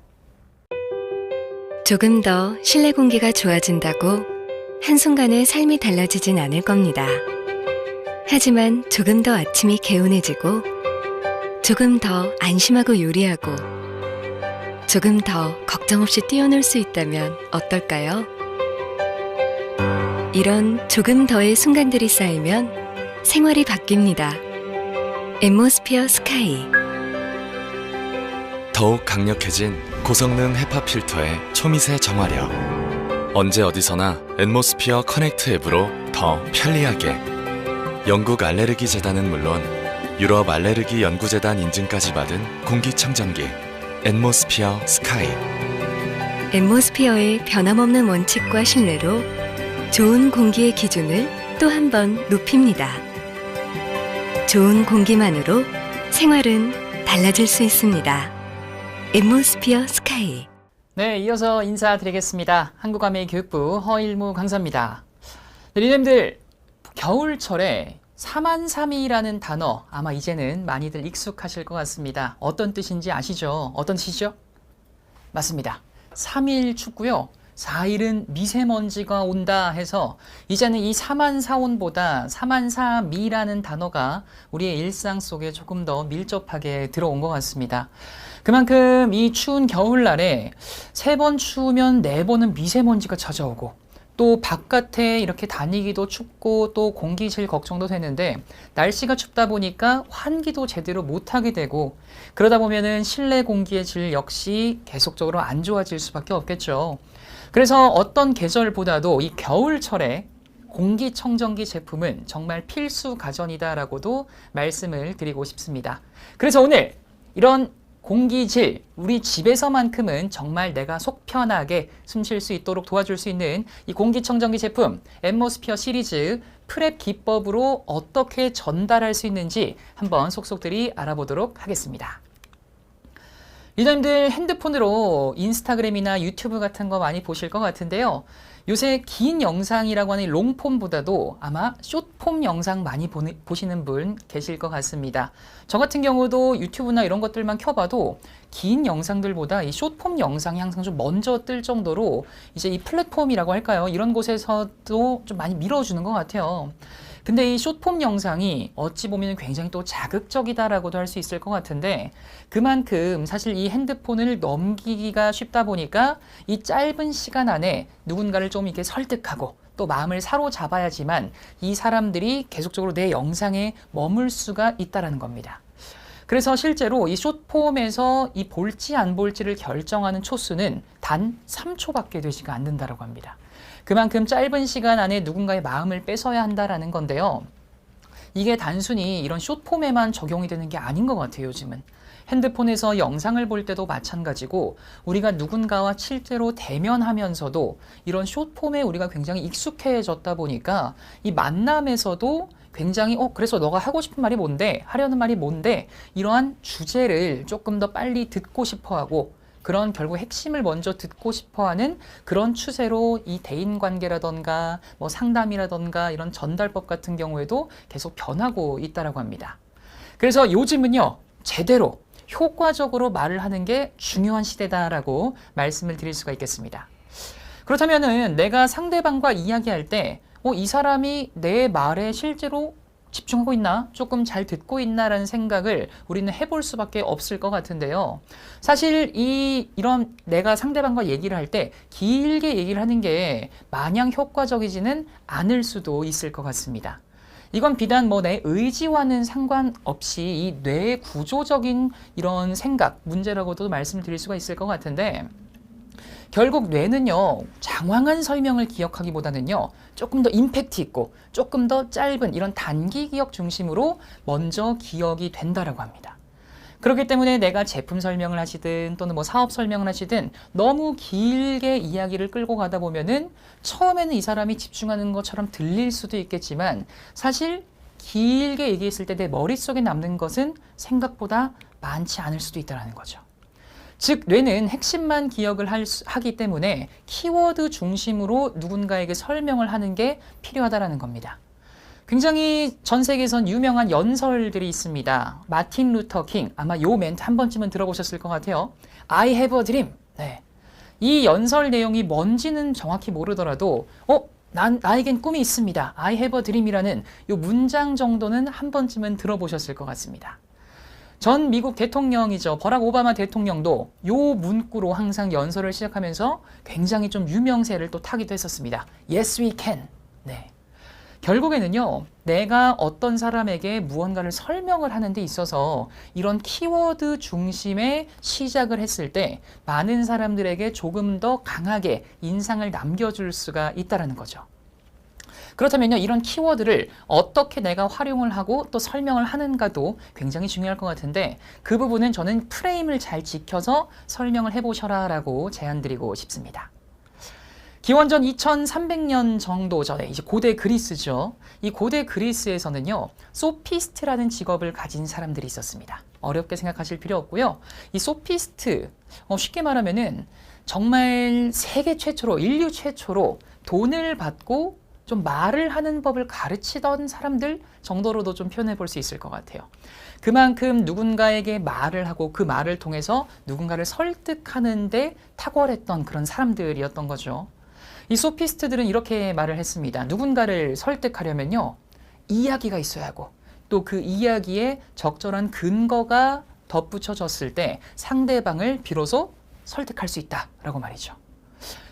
조금 더 실내 공기가 좋아진다고 한순간에 삶이 달라지진 않을 겁니다. 하지만 조금 더 아침이 개운해지고 조금 더 안심하고 요리하고 조금 더 걱정 없이 뛰어놀 수 있다면 어떨까요? 이런 조금 더의 순간들이 쌓이면 생활이 바뀝니다. 앰모스피어 스카이. 더욱 강력해진 고성능 헤파 필터의 초미세 정화력. 언제 어디서나 앰모스피어 커넥트 앱으로 더 편리하게. 영국 알레르기 재단은 물론 유럽 알레르기 연구재단 인증까지 받은 공기청정기 앰모스피어 스카이. 앰모스피어의 변함없는 원칙과 신뢰로 좋은 공기의 기준을 또 한 번 높입니다. 좋은 공기만으로 생활은 달라질 수 있습니다. 앰모스피어 스카이. 네, 이어서 인사드리겠습니다. 한국아메이교육부 허일무 강사입니다. 네, 리님들, 겨울철에 사만삼이라는 단어 아마 이제는 많이들 익숙하실 것 같습니다. 어떤 뜻인지 아시죠? 어떤 뜻이죠? 맞습니다. 3일 춥고요. 4일은 미세먼지가 온다 해서 이제는 이 사만사온보다 사만사미라는 단어가 우리의 일상 속에 조금 더 밀접하게 들어온 것 같습니다. 그만큼 이 추운 겨울날에 3번 추우면 4번은 미세먼지가 찾아오고 또 바깥에 이렇게 다니기도 춥고 또 공기질 걱정도 되는데 날씨가 춥다 보니까 환기도 제대로 못하게 되고 그러다 보면은 실내 공기의 질 역시 계속적으로 안 좋아질 수밖에 없겠죠. 그래서 어떤 계절보다도 이 겨울철에 공기청정기 제품은 정말 필수 가전이다라고도 말씀을 드리고 싶습니다. 그래서 오늘 이런 공기질, 우리 집에서만큼은 정말 내가 속 편하게 숨 쉴 수 있도록 도와줄 수 있는 이 공기청정기 제품 앰모스피어 시리즈 프렙 기법으로 어떻게 전달할 수 있는지 한번 속속들이 알아보도록 하겠습니다. 리더님들 핸드폰으로 인스타그램이나 유튜브 같은 거 많이 보실 것 같은데요. 요새 긴 영상이라고 하는 롱폼보다도 아마 숏폼 영상 많이 보시는 분 계실 것 같습니다. 저 같은 경우도 유튜브나 이런 것들만 켜봐도 긴 영상들보다 이 숏폼 영상이 항상 좀 먼저 뜰 정도로 이제 이 플랫폼이라고 할까요? 이런 곳에서도 좀 많이 밀어주는 것 같아요. 근데 이 숏폼 영상이 어찌 보면 굉장히 또 자극적이다라고도 할 수 있을 것 같은데 그만큼 사실 이 핸드폰을 넘기기가 쉽다 보니까 이 짧은 시간 안에 누군가를 좀 이렇게 설득하고 또 마음을 사로잡아야지만 이 사람들이 계속적으로 내 영상에 머물 수가 있다라는 겁니다. 그래서 실제로 이 숏폼에서 이 볼지 안 볼지를 결정하는 초수는 단 3초밖에 되지가 않는다라고 합니다. 그만큼 짧은 시간 안에 누군가의 마음을 뺏어야 한다라는 건데요. 이게 단순히 이런 숏폼에만 적용이 되는 게 아닌 것 같아요, 요즘은. 핸드폰에서 영상을 볼 때도 마찬가지고 우리가 누군가와 실제로 대면하면서도 이런 숏폼에 우리가 굉장히 익숙해졌다 보니까 이 만남에서도 굉장히 그래서 너가 하고 싶은 말이 뭔데? 하려는 말이 뭔데? 이러한 주제를 조금 더 빨리 듣고 싶어하고 그런 결국 핵심을 먼저 듣고 싶어하는 그런 추세로 이 대인관계라던가 뭐 상담이라던가 이런 전달법 같은 경우에도 계속 변하고 있다라고 합니다. 그래서 요즘은요, 제대로 효과적으로 말을 하는 게 중요한 시대다라고 말씀을 드릴 수가 있겠습니다. 그렇다면은 내가 상대방과 이야기할 때 이 사람이 내 말에 실제로 집중하고 있나? 조금 잘 듣고 있나라는 생각을 우리는 해볼 수밖에 없을 것 같은데요. 사실 이런 내가 상대방과 얘기를 할 때 길게 얘기를 하는 게 마냥 효과적이지는 않을 수도 있을 것 같습니다. 이건 비단 내 의지와는 상관없이 이 뇌의 구조적인 이런 생각, 문제라고도 말씀드릴 수가 있을 것 같은데 결국 뇌는요, 장황한 설명을 기억하기보다는요, 조금 더 임팩트 있고 조금 더 짧은 이런 단기 기억 중심으로 먼저 기억이 된다라고 합니다. 그렇기 때문에 내가 제품 설명을 하시든 또는 사업 설명을 하시든 너무 길게 이야기를 끌고 가다 보면은 처음에는 이 사람이 집중하는 것처럼 들릴 수도 있겠지만 사실 길게 얘기했을 때 내 머릿속에 남는 것은 생각보다 많지 않을 수도 있다는 거죠. 즉 뇌는 핵심만 기억을 하기 때문에 키워드 중심으로 누군가에게 설명을 하는 게 필요하다는 겁니다. 굉장히 전 세계에선 유명한 연설들이 있습니다. 마틴 루터 킹, 아마 요 멘트 한 번쯤은 들어보셨을 것 같아요. I have a dream. 네. 이 연설 내용이 뭔지는 정확히 모르더라도 나에겐 꿈이 있습니다. I have a dream이라는 요 문장 정도는 한 번쯤은 들어보셨을 것 같습니다. 전 미국 대통령이죠. 버락 오바마 대통령도 요 문구로 항상 연설을 시작하면서 굉장히 좀 유명세를 또 타기도 했었습니다. Yes, we can. 네. 결국에는요, 내가 어떤 사람에게 무언가를 설명을 하는 데 있어서 이런 키워드 중심의 시작을 했을 때 많은 사람들에게 조금 더 강하게 인상을 남겨줄 수가 있다는 거죠. 그렇다면요, 이런 키워드를 어떻게 내가 활용을 하고 또 설명을 하는가도 굉장히 중요할 것 같은데 그 부분은 저는 프레임을 잘 지켜서 설명을 해보셔라 라고 제안드리고 싶습니다. 기원전 2300년 정도 전에 이제 고대 그리스죠. 이 고대 그리스에서는요, 소피스트라는 직업을 가진 사람들이 있었습니다. 어렵게 생각하실 필요 없고요. 이 소피스트, 쉽게 말하면은 정말 세계 최초로, 인류 최초로 돈을 받고 좀 말을 하는 법을 가르치던 사람들 정도로도 좀 표현해 볼 수 있을 것 같아요. 그만큼 누군가에게 말을 하고 그 말을 통해서 누군가를 설득하는 데 탁월했던 그런 사람들이었던 거죠. 이 소피스트들은 이렇게 말을 했습니다. 누군가를 설득하려면요, 이야기가 있어야 하고 또 그 이야기에 적절한 근거가 덧붙여졌을 때 상대방을 비로소 설득할 수 있다라고 말이죠.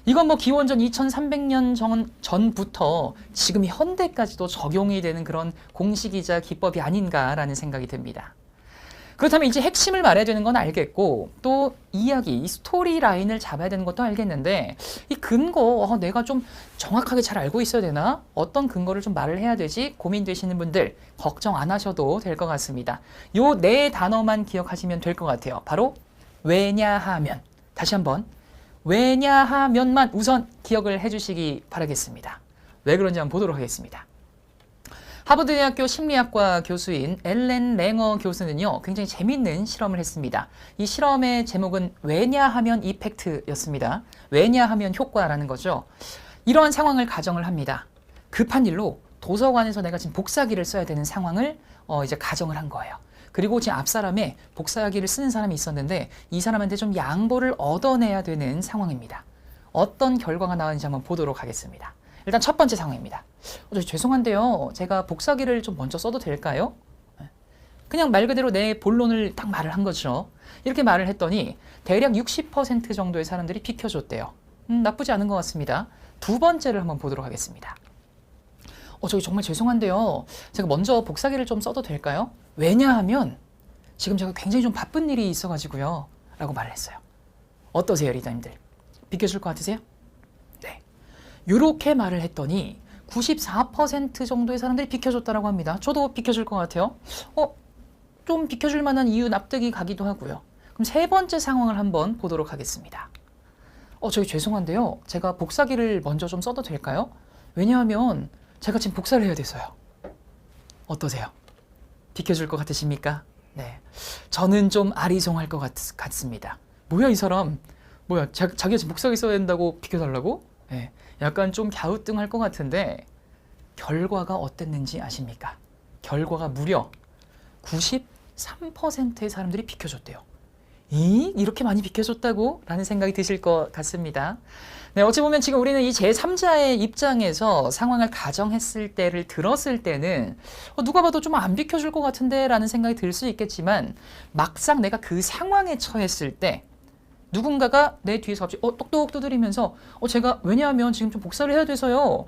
이건 기원전 2300년 전부터 지금 현대까지도 적용이 되는 그런 공식이자 기법이 아닌가라는 생각이 듭니다. 그렇다면 이제 핵심을 말해야 되는 건 알겠고 또 이야기, 이 스토리 라인을 잡아야 되는 것도 알겠는데 이 근거, 내가 좀 정확하게 잘 알고 있어야 되나? 어떤 근거를 좀 말을 해야 되지? 고민되시는 분들 걱정 안 하셔도 될 것 같습니다. 요 네 단어만 기억하시면 될 것 같아요. 바로 왜냐하면. 다시 한번. 왜냐하면만 우선 기억을 해주시기 바라겠습니다. 왜 그런지 한번 보도록 하겠습니다. 하버드대학교 심리학과 교수인 엘렌 랭어 교수는요, 굉장히 재밌는 실험을 했습니다. 이 실험의 제목은 왜냐하면 이펙트였습니다. 왜냐하면 효과라는 거죠. 이러한 상황을 가정을 합니다. 급한 일로 도서관에서 내가 지금 복사기를 써야 되는 상황을 이제 가정을 한 거예요. 그리고 지금 앞 사람에 복사기를 쓰는 사람이 있었는데 이 사람한테 좀 양보를 얻어내야 되는 상황입니다. 어떤 결과가 나왔는지 한번 보도록 하겠습니다. 일단 첫 번째 상황입니다. 죄송한데요. 제가 복사기를 좀 먼저 써도 될까요? 그냥 말 그대로 내 본론을 딱 말을 한 거죠. 이렇게 말을 했더니 대략 60% 정도의 사람들이 비켜줬대요. 나쁘지 않은 것 같습니다. 두 번째를 한번 보도록 하겠습니다. 저기 정말 죄송한데요. 제가 먼저 복사기를 좀 써도 될까요? 왜냐하면 지금 제가 굉장히 좀 바쁜 일이 있어가지고요. 라고 말을 했어요. 어떠세요, 리더님들? 비켜줄 것 같으세요? 네. 이렇게 말을 했더니 94% 정도의 사람들이 비켜줬다라고 합니다. 저도 비켜줄 것 같아요. 좀 비켜줄 만한 이유 납득이 가기도 하고요. 그럼 세 번째 상황을 한번 보도록 하겠습니다. 저기 죄송한데요. 제가 복사기를 먼저 좀 써도 될까요? 왜냐하면 제가 지금 복사를 해야 돼서요. 어떠세요? 비켜줄 것 같으십니까? 네. 저는 좀 아리송할 것 같습니다. 뭐야, 이 사람. 뭐야, 자기가 지금 복사기 써야 된다고 비켜달라고? 네. 약간 좀 갸우뚱할 것 같은데 결과가 어땠는지 아십니까? 결과가 무려 93%의 사람들이 비켜줬대요. 이렇게 많이 비켜줬다고? 라는 생각이 드실 것 같습니다. 네, 어찌 보면 지금 우리는 이 제3자의 입장에서 상황을 가정했을 때를 들었을 때는 누가 봐도 좀 안 비켜줄 것 같은데 라는 생각이 들 수 있겠지만 막상 내가 그 상황에 처했을 때 누군가가 내 뒤에서 갑자기 똑똑 두드리면서 제가 왜냐하면 지금 좀 복사를 해야 돼서요.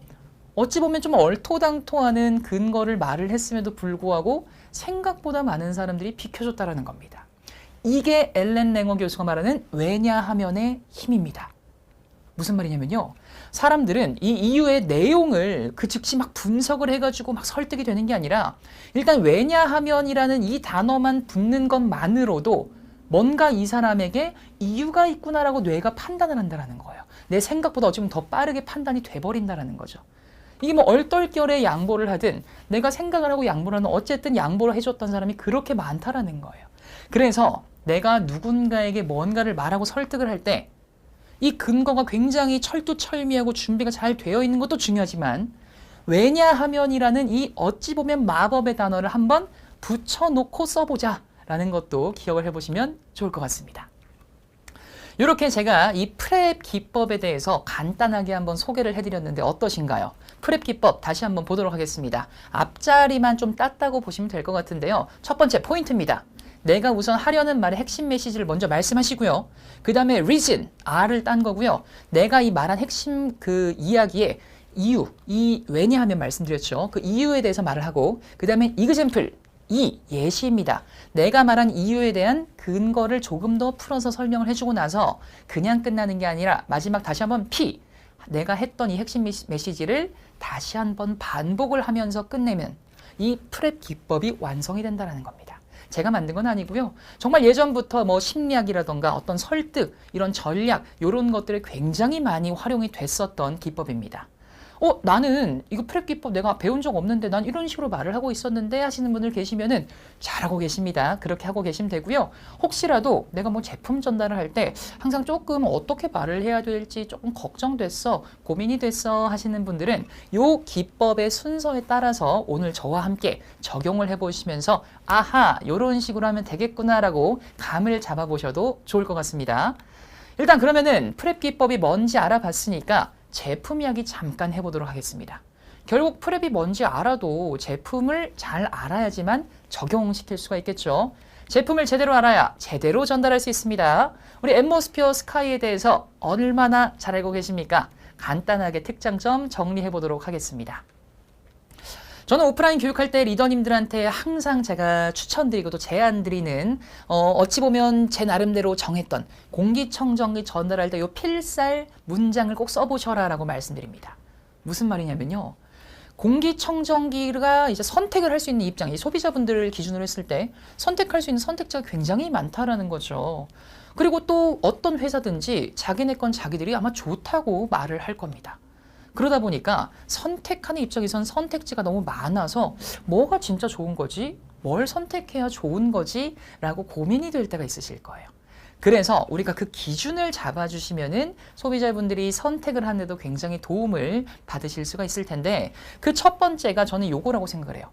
어찌 보면 좀 얼토당토하는 근거를 말을 했음에도 불구하고 생각보다 많은 사람들이 비켜줬다라는 겁니다. 이게 엘렌 랭어 교수가 말하는 왜냐하면의 힘입니다. 무슨 말이냐면요. 사람들은 이 이유의 내용을 그 즉시 막 분석을 해가지고 막 설득이 되는 게 아니라 일단 왜냐하면이라는 이 단어만 붙는 것만으로도 뭔가 이 사람에게 이유가 있구나라고 뇌가 판단을 한다는 거예요. 내 생각보다 어찌 보면 더 빠르게 판단이 돼버린다는 거죠. 이게 뭐 얼떨결에 양보를 하든 내가 생각을 하고 양보를 하든 어쨌든 양보를 해줬던 사람이 그렇게 많다라는 거예요. 그래서 내가 누군가에게 뭔가를 말하고 설득을 할 때 이 근거가 굉장히 철두철미하고 준비가 잘 되어 있는 것도 중요하지만 왜냐하면이라는 이 어찌 보면 마법의 단어를 한번 붙여놓고 써보자 라는 것도 기억을 해보시면 좋을 것 같습니다. 이렇게 제가 이 프렙 기법에 대해서 간단하게 한번 소개를 해드렸는데 어떠신가요? 프렙 기법 다시 한번 보도록 하겠습니다. 앞자리만 좀 땄다고 보시면 될 것 같은데요. 첫 번째 포인트입니다. 내가 우선 하려는 말의 핵심 메시지를 먼저 말씀하시고요. 그 다음에 reason, R을 딴 거고요. 내가 이 말한 핵심 그 이야기의 이유, 왜냐하면 말씀드렸죠. 그 이유에 대해서 말을 하고 그 다음에 example, 예시입니다. 내가 말한 이유에 대한 근거를 조금 더 풀어서 설명을 해주고 나서 그냥 끝나는 게 아니라 마지막 다시 한번 P, 내가 했던 이 핵심 메시지를 다시 한번 반복을 하면서 끝내면 이 프렙 기법이 완성이 된다는 겁니다. 제가 만든 건 아니고요. 정말 예전부터 뭐 심리학이라던가 어떤 설득, 이런 전략, 이런 것들이 굉장히 많이 활용이 됐었던 기법입니다. 나는 이거 프렙 기법 내가 배운 적 없는데 난 이런 식으로 말을 하고 있었는데 하시는 분들 계시면은 잘하고 계십니다. 그렇게 하고 계시면 되고요. 혹시라도 내가 뭐 제품 전달을 할 때 항상 조금 어떻게 말을 해야 될지 조금 걱정됐어, 고민이 됐어 하시는 분들은 이 기법의 순서에 따라서 오늘 저와 함께 적용을 해보시면서 아하, 이런 식으로 하면 되겠구나라고 감을 잡아보셔도 좋을 것 같습니다. 일단 그러면은 프렙 기법이 뭔지 알아봤으니까 제품 이야기 잠깐 해보도록 하겠습니다. 결국 프렙이 뭔지 알아도 제품을 잘 알아야지만 적용시킬 수가 있겠죠. 제품을 제대로 알아야 제대로 전달할 수 있습니다. 우리 앰모스피어 스카이에 대해서 얼마나 잘 알고 계십니까? 간단하게 특장점 정리해보도록 하겠습니다. 저는 오프라인 교육할 때 리더님들한테 항상 제가 추천드리고 또 제안드리는 어찌 보면 제 나름대로 정했던 공기청정기 전달할 때 이 필살 문장을 꼭 써보셔라 라고 말씀드립니다. 무슨 말이냐면요. 공기청정기가 이제 선택을 할 수 있는 입장, 이 소비자분들을 기준으로 했을 때 선택할 수 있는 선택자가 굉장히 많다라는 거죠. 그리고 또 어떤 회사든지 자기네 건 자기들이 아마 좋다고 말을 할 겁니다. 그러다 보니까 선택하는 입장에선 선택지가 너무 많아서 뭐가 진짜 좋은 거지? 뭘 선택해야 좋은 거지? 라고 고민이 될 때가 있으실 거예요. 그래서 우리가 그 기준을 잡아주시면은 소비자분들이 선택을 하는데도 굉장히 도움을 받으실 수가 있을 텐데, 그 첫 번째가 저는 요거라고 생각을 해요.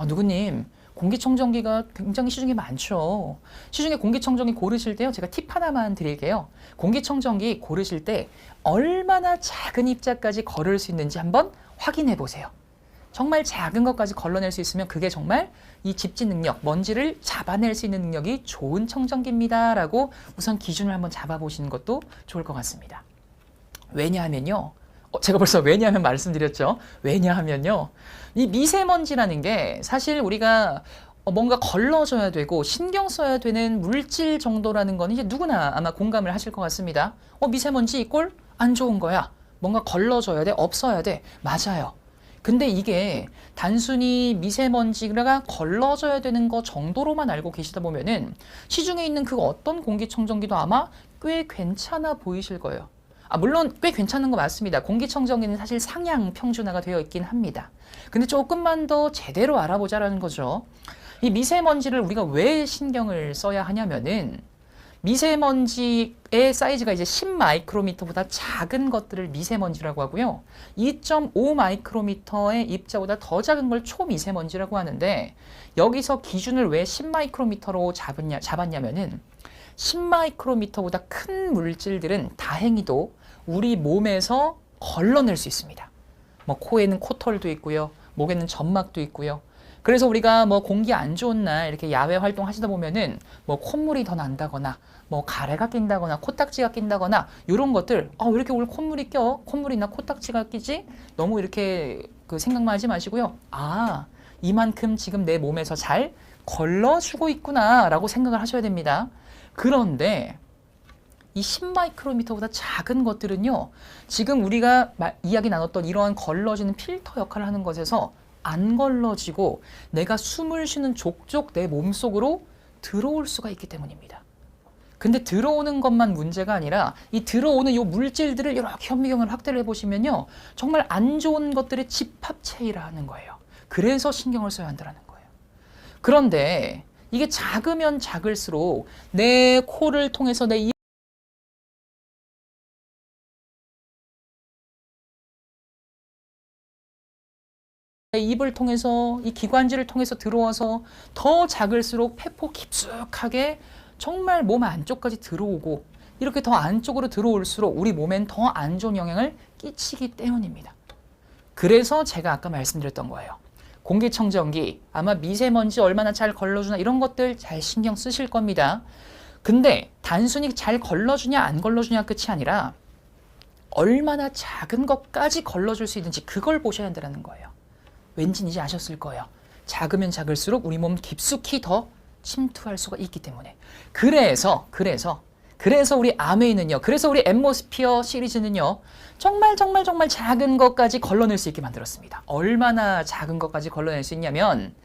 누구님, 공기청정기가 굉장히 시중에 많죠. 시중에 공기청정기 고르실 때요, 제가 팁 하나만 드릴게요. 공기청정기 고르실 때 얼마나 작은 입자까지 걸을 수 있는지 한번 확인해 보세요. 정말 작은 것까지 걸러낼 수 있으면 그게 정말 이 집지 능력, 먼지를 잡아낼 수 있는 능력이 좋은 청정기입니다 라고 우선 기준을 한번 잡아보시는 것도 좋을 것 같습니다. 왜냐하면요, 제가 벌써 왜냐하면 말씀드렸죠. 왜냐하면요, 이 미세먼지라는 게 사실 우리가 뭔가 걸러줘야 되고 신경 써야 되는 물질 정도라는 건 이제 누구나 아마 공감을 하실 것 같습니다. 미세먼지 이꼴 안 좋은 거야. 뭔가 걸러줘야 돼, 없어야 돼. 맞아요. 근데 이게 단순히 미세먼지가 걸러져야 되는 거 정도로만 알고 계시다 보면은 시중에 있는 그 어떤 공기청정기도 아마 꽤 괜찮아 보이실 거예요. 물론 꽤 괜찮은 거 맞습니다. 공기청정기는 사실 상향 평준화가 되어 있긴 합니다. 근데 조금만 더 제대로 알아보자라는 거죠. 이 미세먼지를 우리가 왜 신경을 써야 하냐면은 미세먼지의 사이즈가 이제 10 마이크로미터보다 작은 것들을 미세먼지라고 하고요. 2.5 마이크로미터의 입자보다 더 작은 걸 초미세먼지라고 하는데, 여기서 기준을 왜 10 마이크로미터로 잡았냐면은 10 마이크로미터보다 큰 물질들은 다행히도 우리 몸에서 걸러낼 수 있습니다. 코에는 코털도 있고요. 목에는 점막도 있고요. 그래서 우리가 공기 안 좋은 날 이렇게 야외 활동 하시다 보면은 콧물이 더 난다거나 가래가 낀다거나 코딱지가 낀다거나 이런 것들, 왜 이렇게 오늘 콧물이 껴? 콧물이나 코딱지가 끼지? 너무 이렇게 생각만 하지 마시고요. 이만큼 지금 내 몸에서 잘 걸러주고 있구나 라고 생각을 하셔야 됩니다. 그런데 이 10마이크로미터보다 작은 것들은요, 지금 우리가 이야기 나눴던 이러한 걸러지는 필터 역할을 하는 것에서 안 걸러지고 내가 숨을 쉬는 족족 내 몸속으로 들어올 수가 있기 때문입니다. 근데 들어오는 것만 문제가 아니라 이 들어오는 이 물질들을 이렇게 현미경을 확대를 해보시면요, 정말 안 좋은 것들의 집합체이라는 거예요. 그래서 신경을 써야 한다는 거예요. 그런데 이게 작으면 작을수록 내 코를 통해서 내 입을 통해서 이 기관지를 통해서 들어와서 더 작을수록 폐포 깊숙하게 정말 몸 안쪽까지 들어오고, 이렇게 더 안쪽으로 들어올수록 우리 몸엔 더 안 좋은 영향을 끼치기 때문입니다. 그래서 제가 아까 말씀드렸던 거예요. 공기청정기 아마 미세먼지 얼마나 잘 걸러주나 이런 것들 잘 신경 쓰실 겁니다. 근데 단순히 잘 걸러주냐 안 걸러주냐 끝이 아니라 얼마나 작은 것까지 걸러줄 수 있는지 그걸 보셔야 한다는 거예요. 왠지 이제 아셨을 거예요. 작으면 작을수록 우리 몸 깊숙이 더 침투할 수가 있기 때문에. 그래서 우리 아메이는요, 그래서 우리 앰모스피어 시리즈는요, 정말 작은 것까지 걸러낼 수 있게 만들었습니다. 얼마나 작은 것까지 걸러낼 수 있냐면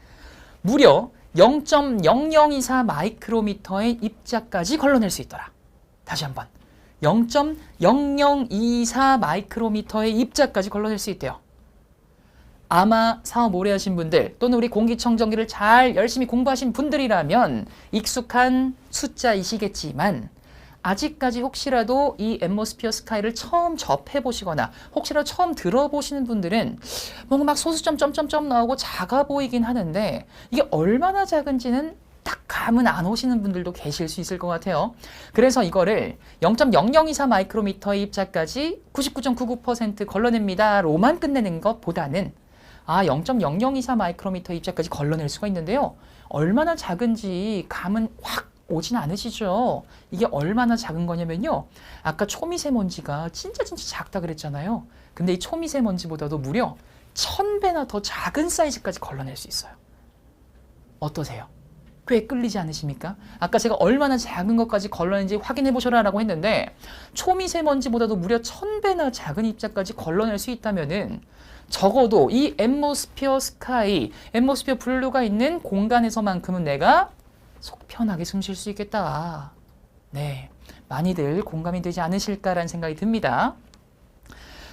무려 0.0024 마이크로미터의 입자까지 걸러낼 수 있더라. 다시 한번 0.0024 마이크로미터의 입자까지 걸러낼 수 있대요. 아마 사업 오래 하신 분들 또는 우리 공기청정기를 잘 열심히 공부하신 분들이라면 익숙한 숫자이시겠지만, 아직까지 혹시라도 이 앰모스피어 스카이를 처음 접해보시거나 혹시라도 처음 들어보시는 분들은 뭔가 막 소수점 점점점 나오고 작아 보이긴 하는데 이게 얼마나 작은지는 딱 감은 안 오시는 분들도 계실 수 있을 것 같아요. 그래서 이거를 0.0024 마이크로미터의 입자까지 99.99% 걸러냅니다 로만 끝내는 것보다는 0.0024 마이크로미터 입자까지 걸러낼 수가 있는데요. 얼마나 작은지 감은 확 오진 않으시죠? 이게 얼마나 작은 거냐면요. 아까 초미세먼지가 진짜 작다 그랬잖아요. 근데 이 초미세먼지보다도 무려 1000배나 더 작은 사이즈까지 걸러낼 수 있어요. 어떠세요? 꽤 끌리지 않으십니까? 아까 제가 얼마나 작은 것까지 걸러내는지 확인해 보셔라라고 했는데 초미세먼지보다도 무려 1000배나 작은 입자까지 걸러낼 수 있다면은 적어도 이 앰모스피어 스카이, 앰모스피어 블루가 있는 공간에서만큼은 내가 속 편하게 숨 쉴 수 있겠다. 네, 많이들 공감이 되지 않으실까라는 생각이 듭니다.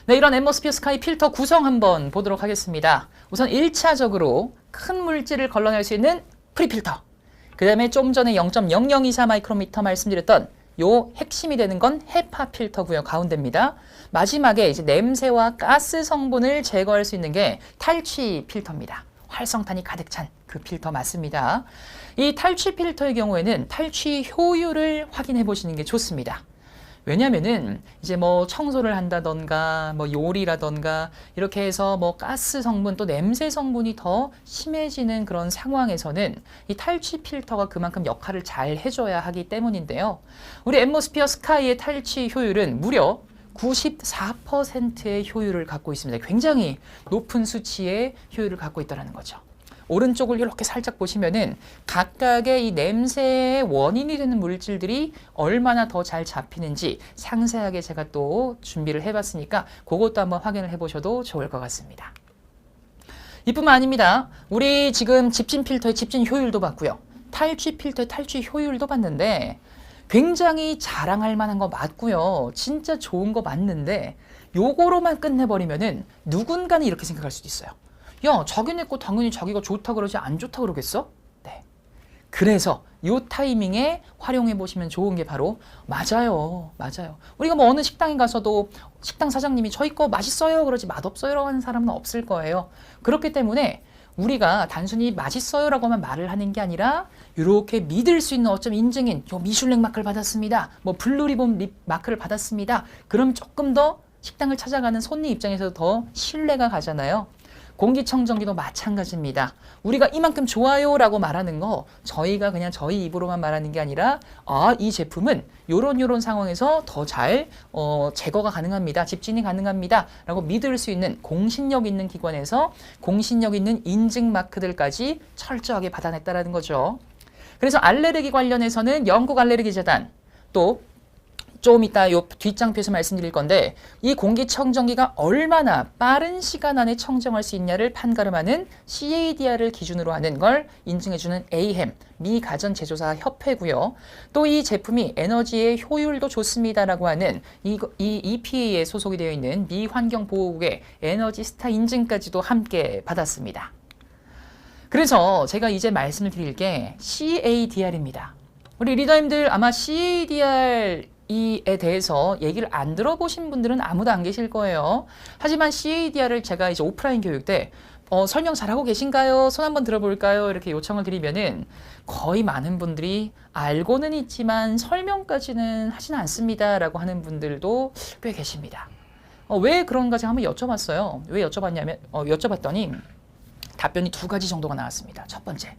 네, 이런 앰모스피어 스카이 필터 구성 한번 보도록 하겠습니다. 우선 1차적으로 큰 물질을 걸러낼 수 있는 프리필터. 그 다음에 좀 전에 0.0024 마이크로미터 말씀드렸던 요 핵심이 되는 건 헤파 필터고요. 가운데입니다. 마지막에 이제 냄새와 가스 성분을 제거할 수 있는 게 탈취 필터입니다. 활성탄이 가득 찬 그 필터 맞습니다. 이 탈취 필터의 경우에는 탈취 효율을 확인해 보시는 게 좋습니다. 왜냐면은 이제 뭐 청소를 한다던가 뭐 요리라던가 이렇게 해서 뭐 가스 성분 또 냄새 성분이 더 심해지는 그런 상황에서는 이 탈취 필터가 그만큼 역할을 잘 해줘야 하기 때문인데요. 우리 앰모스피어 스카이의 탈취 효율은 무려 94%의 효율을 갖고 있습니다. 굉장히 높은 수치의 효율을 갖고 있다는 거죠. 오른쪽을 이렇게 살짝 보시면은 각각의 이 냄새의 원인이 되는 물질들이 얼마나 더 잘 잡히는지 상세하게 제가 또 준비를 해봤으니까 그것도 한번 확인을 해보셔도 좋을 것 같습니다. 이뿐만 아닙니다. 우리 지금 집진 필터의 집진 효율도 봤고요. 탈취 필터의 탈취 효율도 봤는데 굉장히 자랑할 만한 거 맞고요. 진짜 좋은 거 맞는데 요거로만 끝내버리면은 누군가는 이렇게 생각할 수도 있어요. 야, 자기네 거 당연히 자기가 좋다 그러지 안 좋다 그러겠어? 네. 그래서 요 타이밍에 활용해 보시면 좋은 게 바로 맞아요. 우리가 뭐 어느 식당에 가서도 식당 사장님이 저희 거 맛있어요 그러지 맛없어요라고 하는 사람은 없을 거예요. 그렇기 때문에 우리가 단순히 맛있어요라고만 말을 하는 게 아니라 이렇게 믿을 수 있는 어쩜 인증인 요 미슐랭 마크를 받았습니다. 뭐 블루리본 마크를 받았습니다. 그럼 조금 더 식당을 찾아가는 손님 입장에서 더 신뢰가 가잖아요. 공기청정기도 마찬가지입니다. 우리가 이만큼 좋아요라고 말하는 거 저희가 그냥 저희 입으로만 말하는 게 아니라 이 제품은 요런 상황에서 더 잘 제거가 가능합니다. 집진이 가능합니다. 라고 믿을 수 있는 공신력 있는 기관에서 공신력 있는 인증 마크들까지 철저하게 받아냈다는 거죠. 그래서 알레르기 관련해서는 영국 알레르기 재단 또 좀 이따 요 뒷장표에서 말씀드릴 건데 이 공기청정기가 얼마나 빠른 시간 안에 청정할 수 있냐를 판가름하는 CADR을 기준으로 하는 걸 인증해주는 AHEM, 미가전제조사 협회고요. 또 이 제품이 에너지의 효율도 좋습니다라고 하는 이 EPA에 소속이 되어 있는 미 환경보호국의 에너지 스타 인증까지도 함께 받았습니다. 그래서 제가 이제 말씀을 드릴 게 CADR입니다. 우리 리더님들 아마 CADR 에 대해서 얘기를 안 들어보신 분들은 아무도 안 계실 거예요. 하지만 CADR을 제가 이제 오프라인 교육 때 설명 잘하고 계신가요? 손 한번 들어볼까요? 이렇게 요청을 드리면은 거의 많은 분들이 알고는 있지만 설명까지는 하진 않습니다라고 하는 분들도 꽤 계십니다. 왜 그런가지 한번 여쭤봤어요. 왜 여쭤봤냐면 여쭤봤더니 답변이 두 가지 정도가 나왔습니다. 첫 번째.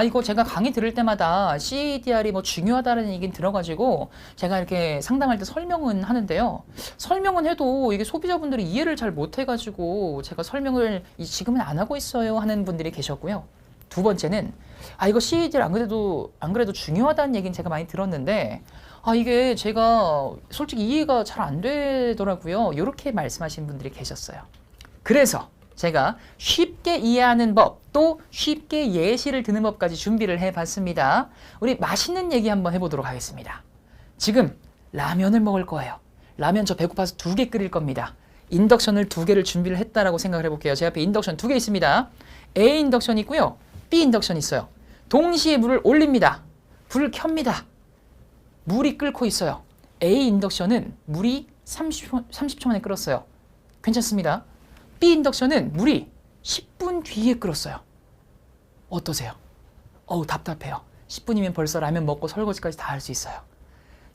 이거 제가 강의 들을 때마다 CADR이 뭐 중요하다는 얘기는 들어가지고 제가 이렇게 상담할 때 설명은 하는데요. 설명은 해도 이게 소비자분들이 이해를 잘 못해가지고 제가 설명을 지금은 안 하고 있어요 하는 분들이 계셨고요. 두 번째는 이거 CADR 안 그래도 중요하다는 얘기는 제가 많이 들었는데 이게 제가 솔직히 이해가 잘 안 되더라고요. 이렇게 말씀하시는 분들이 계셨어요. 그래서 제가 쉽게 이해하는 법, 또 쉽게 예시를 드는 법까지 준비를 해봤습니다. 우리 맛있는 얘기 한번 해보도록 하겠습니다. 지금 라면을 먹을 거예요. 라면 저 배고파서 2개 끓일 겁니다. 인덕션을 2개를 준비를 했다라고 생각을 해볼게요. 제 앞에 인덕션 2개 있습니다. A 인덕션이 있고요. B 인덕션이 있어요. 동시에 물을 올립니다. 불을 켭니다. 물이 끓고 있어요. A 인덕션은 물이 30초 만에 끓었어요. 괜찮습니다. B 인덕션은 물이 10분 뒤에 끓었어요. 어떠세요? 답답해요. 10분이면 벌써 라면 먹고 설거지까지 다 할 수 있어요.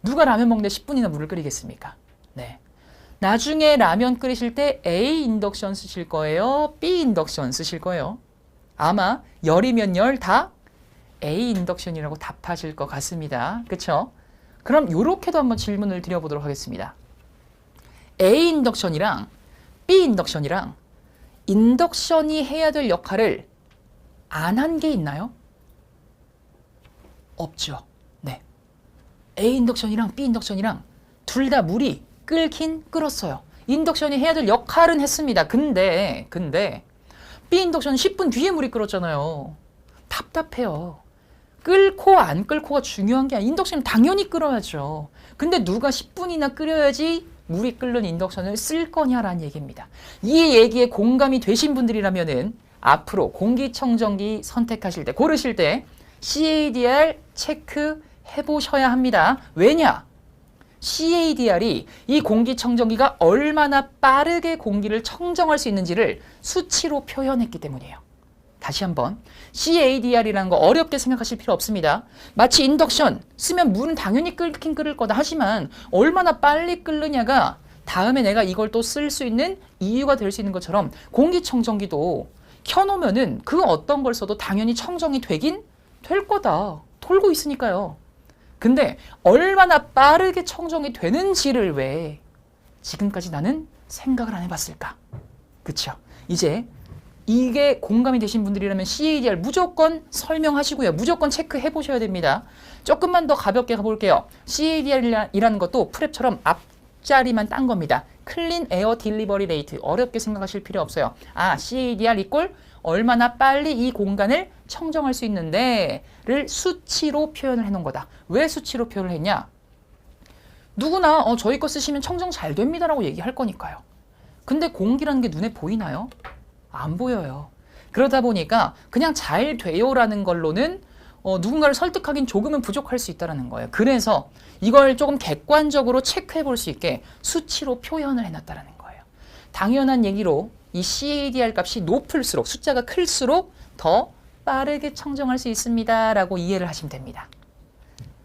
누가 라면 먹는데 10분이나 물을 끓이겠습니까? 네. 나중에 라면 끓이실 때 A 인덕션 쓰실 거예요? B 인덕션 쓰실 거예요? 아마 열이면 열 다 A 인덕션이라고 답하실 것 같습니다. 그렇죠? 그럼 요렇게도 한번 질문을 드려보도록 하겠습니다. A 인덕션이랑 B 인덕션이랑 인덕션이 해야 될 역할을 안 한 게 있나요? 없죠. 네. A 인덕션이랑 B 인덕션이랑 둘 다 물이 끓긴 끓었어요. 인덕션이 해야 될 역할은 했습니다. 근데 B 인덕션은 10분 뒤에 물이 끓었잖아요. 답답해요. 끓고 안 끓고가 중요한 게 아니라 인덕션은 당연히 끓어야죠. 근데 누가 10분이나 끓여야지 물이 끓는 인덕션을 쓸 거냐라는 얘기입니다. 이 얘기에 공감이 되신 분들이라면은 앞으로 공기청정기 선택하실 때, 고르실 때 CADR 체크해 보셔야 합니다. 왜냐? CADR이 이 공기청정기가 얼마나 빠르게 공기를 청정할 수 있는지를 수치로 표현했기 때문이에요. 다시 한번, CADR이라는 거 어렵게 생각하실 필요 없습니다. 마치 인덕션 쓰면 물은 당연히 끓긴 끓을 거다. 하지만 얼마나 빨리 끓느냐가 다음에 내가 이걸 또 쓸 수 있는 이유가 될 수 있는 것처럼 공기청정기도 켜놓으면은 그 어떤 걸 써도 당연히 청정이 되긴 될 거다. 돌고 있으니까요. 근데 얼마나 빠르게 청정이 되는지를 왜 지금까지 나는 생각을 안 해봤을까? 그쵸? 이제 이게 공감이 되신 분들이라면 CADR 무조건 설명하시고요. 무조건 체크해 보셔야 됩니다. 조금만 더 가볍게 가볼게요. CADR이라는 것도 프랩처럼 앞자리만 딴 겁니다. 클린 에어 딜리버리 레이트. 어렵게 생각하실 필요 없어요. 아, CADR 이꼴 얼마나 빨리 이 공간을 청정할 수 있는데를 수치로 표현을 해놓은 거다. 왜 수치로 표현을 했냐? 누구나 저희 거 쓰시면 청정 잘 됩니다라고 얘기할 거니까요. 근데 공기라는 게 눈에 보이나요? 안 보여요. 그러다 보니까 그냥 잘 돼요라는 걸로는 누군가를 설득하긴 조금은 부족할 수 있다는 거예요. 그래서 이걸 조금 객관적으로 체크해 볼 수 있게 수치로 표현을 해놨다는 거예요. 당연한 얘기로 이 CADR 값이 높을수록, 숫자가 클수록 더 빠르게 청정할 수 있습니다 라고 이해를 하시면 됩니다.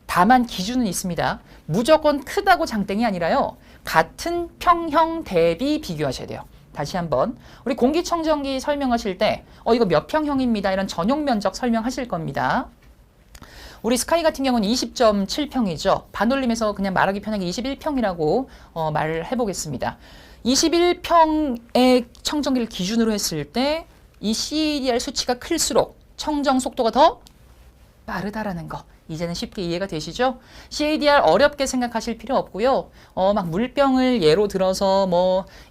다만 기준은 있습니다. 무조건 크다고 장땡이 아니라요, 같은 평형 대비 비교하셔야 돼요. 다시 한번, 우리 공기청정기 설명하실 때 이거 몇 평형입니다 이런 전용 면적 설명하실 겁니다. 우리 스카이 같은 경우는 20.7평이죠. 반올림에서 그냥 말하기 편하게 21평이라고 말을 해보겠습니다. 21평의 청정기를 기준으로 했을 때 이 CADR 수치가 클수록 청정 속도가 더 빠르다라는 거. 이제는 쉽게 이해가 되시죠? CADR 어렵게 생각하실 필요 없고요. 막 물병을 예로 들어서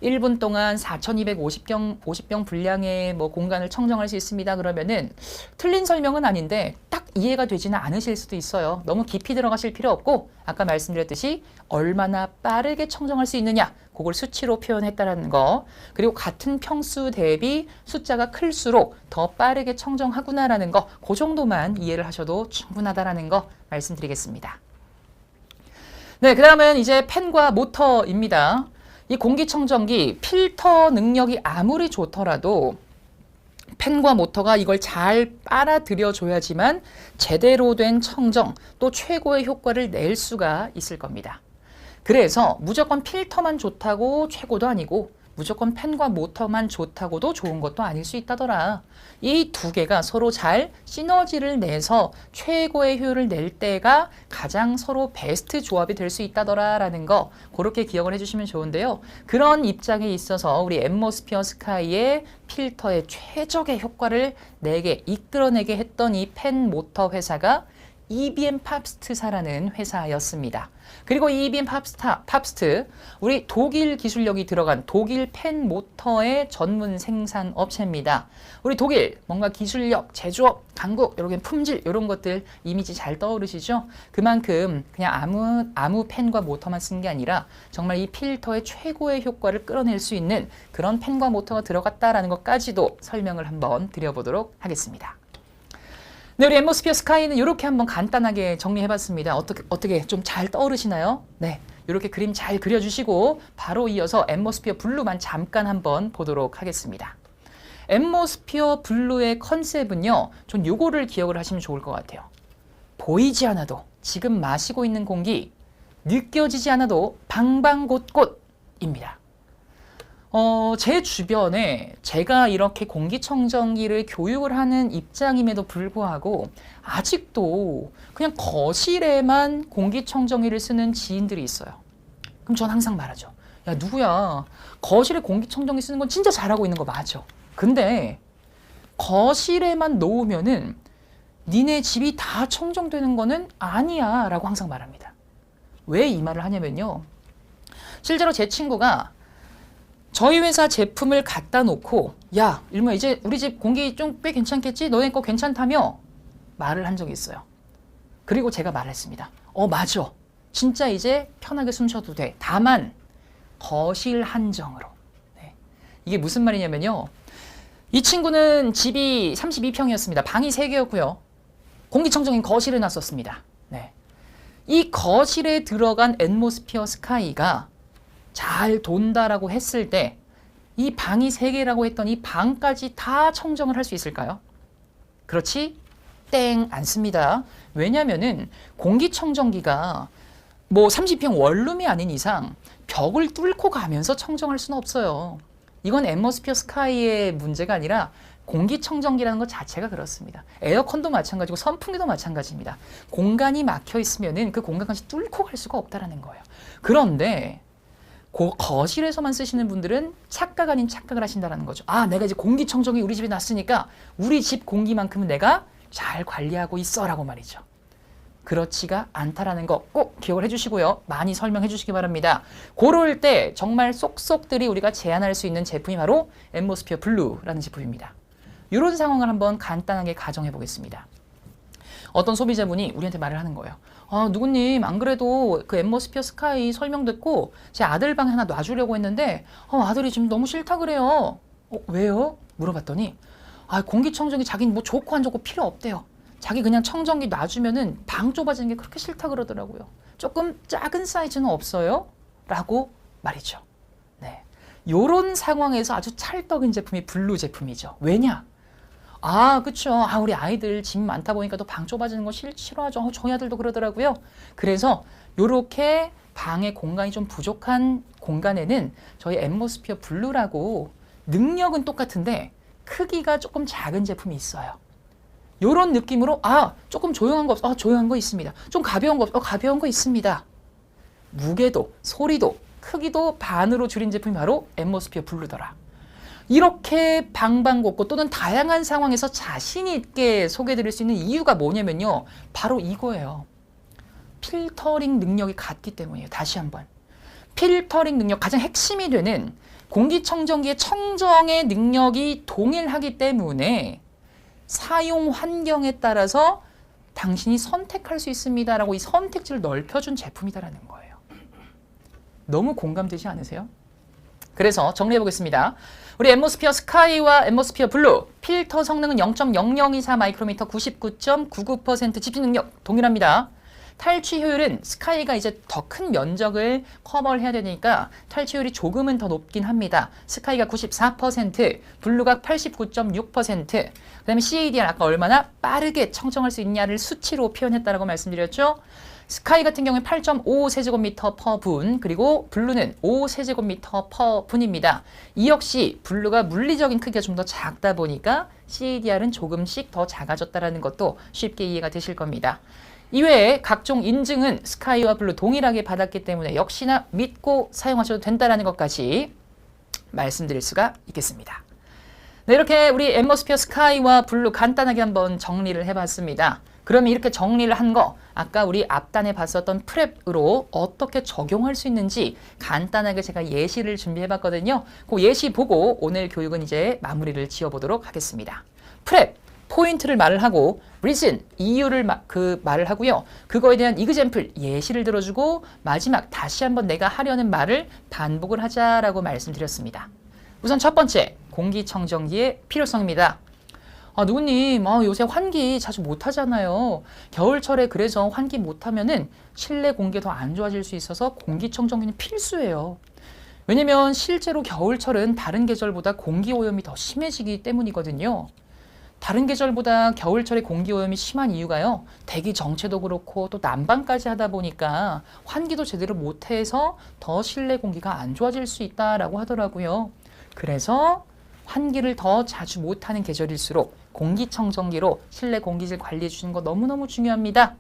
1분 동안 4,250병 분량의 공간을 청정할 수 있습니다. 그러면은 틀린 설명은 아닌데 딱 이해가 되지는 않으실 수도 있어요. 너무 깊이 들어가실 필요 없고, 아까 말씀드렸듯이 얼마나 빠르게 청정할 수 있느냐, 그걸 수치로 표현했다라는 거, 그리고 같은 평수 대비 숫자가 클수록 더 빠르게 청정하구나라는 거, 그 정도만 이해를 하셔도 충분하다라는 거 말씀드리겠습니다. 네, 그 다음은 이제 팬과 모터입니다. 이 공기청정기 필터 능력이 아무리 좋더라도 팬과 모터가 이걸 잘 빨아들여 줘야지만 제대로 된 청정, 또 최고의 효과를 낼 수가 있을 겁니다. 그래서 무조건 필터만 좋다고 최고도 아니고, 무조건 팬과 모터만 좋다고도 좋은 것도 아닐 수 있다더라. 이 두 개가 서로 잘 시너지를 내서 최고의 효율을 낼 때가 가장 서로 베스트 조합이 될 수 있다더라라는 거, 그렇게 기억을 해주시면 좋은데요. 그런 입장에 있어서 우리 앰모스피어 스카이의 필터의 최적의 효과를 이끌어내게 했던 이 팬 모터 회사가 EBM 팝스트사라는 회사였습니다. 그리고 이 EBM 팝스트, 우리 독일 기술력이 들어간 독일 팬 모터의 전문 생산 업체입니다. 우리 독일 뭔가 기술력, 제조업, 강국, 이런 품질, 이런 것들 이미지 잘 떠오르시죠? 그만큼 그냥 아무 팬과 모터만 쓴 게 아니라 정말 이 필터의 최고의 효과를 끌어낼 수 있는 그런 팬과 모터가 들어갔다라는 것까지도 설명을 한번 드려보도록 하겠습니다. 네, 우리 앰모스피어 스카이는 이렇게 한번 간단하게 정리해봤습니다. 어떻게 좀 잘 떠오르시나요? 네, 이렇게 그림 잘 그려주시고 바로 이어서 앰모스피어 블루만 잠깐 한번 보도록 하겠습니다. 앰모스피어 블루의 컨셉은요, 전 요거를 기억을 하시면 좋을 것 같아요. 보이지 않아도 지금 마시고 있는 공기, 느껴지지 않아도 방방곳곳입니다. 제 주변에 제가 이렇게 공기청정기를 교육을 하는 입장임에도 불구하고 아직도 그냥 거실에만 공기청정기를 쓰는 지인들이 있어요. 그럼 전 항상 말하죠. 야, 누구야? 거실에 공기청정기 쓰는 건 진짜 잘하고 있는 거 맞아. 근데 거실에만 놓으면은 니네 집이 다 청정되는 거는 아니야 라고 항상 말합니다. 왜 이 말을 하냐면요, 실제로 제 친구가 저희 회사 제품을 갖다 놓고, 야, 일모야, 이제 우리 집 공기 좀 꽤 괜찮겠지? 너네 거 괜찮다며? 말을 한 적이 있어요. 그리고 제가 말했습니다. 맞아. 진짜 이제 편하게 숨 쉬어도 돼. 다만 거실 한정으로. 네. 이게 무슨 말이냐면요. 이 친구는 집이 32평이었습니다. 방이 3개였고요. 공기청정기는 거실에 놨었습니다. 네. 이 거실에 들어간 앰모스피어 스카이가 잘 돈다라고 했을 때 이 방이 3개라고 했던 이 방까지 다 청정을 할 수 있을까요? 그렇지? 땡, 않습니다. 왜냐면은 공기청정기가 뭐 30평 원룸이 아닌 이상 벽을 뚫고 가면서 청정할 수는 없어요. 이건 앰모스피어 스카이의 문제가 아니라 공기청정기라는 것 자체가 그렇습니다. 에어컨도 마찬가지고 선풍기도 마찬가지입니다. 공간이 막혀 있으면은 그 공간까지 뚫고 갈 수가 없다라는 거예요. 그런데 거실에서만 쓰시는 분들은 착각 아닌 착각을 하신다는 거죠. 아, 내가 이제 공기청정기 우리 집에 놨으니까 우리 집 공기만큼은 내가 잘 관리하고 있어라고 말이죠. 그렇지가 않다라는 거 꼭 기억을 해주시고요. 많이 설명해 주시기 바랍니다. 그럴 때 정말 쏙쏙들이 우리가 제안할 수 있는 제품이 바로 앰모스피어 블루라는 제품입니다. 이런 상황을 한번 간단하게 가정해 보겠습니다. 어떤 소비자분이 우리한테 말을 하는 거예요. 누구님 안 그래도 그 앰모스피어 스카이 설명 듣고 제 아들 방에 하나 놔주려고 했는데 아들이 지금 너무 싫다 그래요. 왜요? 물어봤더니 공기청정기 자기는 뭐 좋고 안 좋고 필요 없대요. 자기 그냥 청정기 놔주면은 방 좁아지는 게 그렇게 싫다 그러더라고요. 조금 작은 사이즈는 없어요? 라고 말이죠. 네. 요런 상황에서 아주 찰떡인 제품이 블루 제품이죠. 왜냐? 그쵸. 우리 아이들 짐 많다 보니까 또 방 좁아지는 거 싫어하죠. 저희 아들도 그러더라고요. 그래서 요렇게 방의 공간이 좀 부족한 공간에는 저희 앰모스피어 블루라고 능력은 똑같은데 크기가 조금 작은 제품이 있어요. 요런 느낌으로 조금 조용한 거 없어? 조용한 거 있습니다. 좀 가벼운 거 없어? 가벼운 거 있습니다. 무게도, 소리도, 크기도 반으로 줄인 제품이 바로 앰모스피어 블루더라. 이렇게 방방곡곡 또는 다양한 상황에서 자신 있게 소개해드릴 수 있는 이유가 뭐냐면요. 바로 이거예요. 필터링 능력이 같기 때문이에요. 다시 한번. 필터링 능력, 가장 핵심이 되는 공기청정기의 청정의 능력이 동일하기 때문에 사용 환경에 따라서 당신이 선택할 수 있습니다라고 이 선택지를 넓혀준 제품이다라는 거예요. 너무 공감되지 않으세요? 그래서 정리해 보겠습니다. 우리 앰모스피어 스카이와 앰모스피어 블루 필터 성능은 0.0024 마이크로미터 99.99% 집중 능력 동일합니다. 탈취 효율은 스카이가 이제 더 큰 면적을 커버를 해야 되니까 탈취 효율이 조금은 더 높긴 합니다. 스카이가 94%, 블루가 89.6%. 그다음에 CADR 아까 얼마나 빠르게 청정할 수 있냐를 수치로 표현했다라고 말씀드렸죠. 스카이 같은 경우에 8.5 세제곱미터 퍼 분, 그리고 블루는 5 세제곱미터 퍼 분입니다. 이 역시 블루가 물리적인 크기가 좀 더 작다 보니까 CADR은 조금씩 더 작아졌다는 것도 쉽게 이해가 되실 겁니다. 이외에 각종 인증은 스카이와 블루 동일하게 받았기 때문에 역시나 믿고 사용하셔도 된다는 것까지 말씀드릴 수가 있겠습니다. 네, 이렇게 우리 앰모스피어 스카이와 블루 간단하게 한번 정리를 해봤습니다. 그러면 이렇게 정리를 한 거 아까 우리 앞단에 봤었던 프랩으로 어떻게 적용할 수 있는지 간단하게 제가 예시를 준비해봤거든요. 그 예시 보고 오늘 교육은 이제 마무리를 지어보도록 하겠습니다. 프랩, 포인트를 말을 하고 reason, 이유를 말을 하고요. 그거에 대한 example, 예시를 들어주고 마지막 다시 한번 내가 하려는 말을 반복을 하자라고 말씀드렸습니다. 우선 첫 번째, 공기청정기의 필요성입니다. 누구님, 요새 환기 자주 못하잖아요. 겨울철에 그래서 환기 못하면은 실내 공기 더 안 좋아질 수 있어서 공기청정기는 필수예요. 왜냐면 실제로 겨울철은 다른 계절보다 공기오염이 더 심해지기 때문이거든요. 다른 계절보다 겨울철에 공기오염이 심한 이유가요. 대기 정체도 그렇고 또 난방까지 하다 보니까 환기도 제대로 못해서 더 실내 공기가 안 좋아질 수 있다라고 하더라고요. 그래서 환기를 더 자주 못하는 계절일수록 공기청정기로 실내 공기질 관리해 주시는 거 너무너무 중요합니다.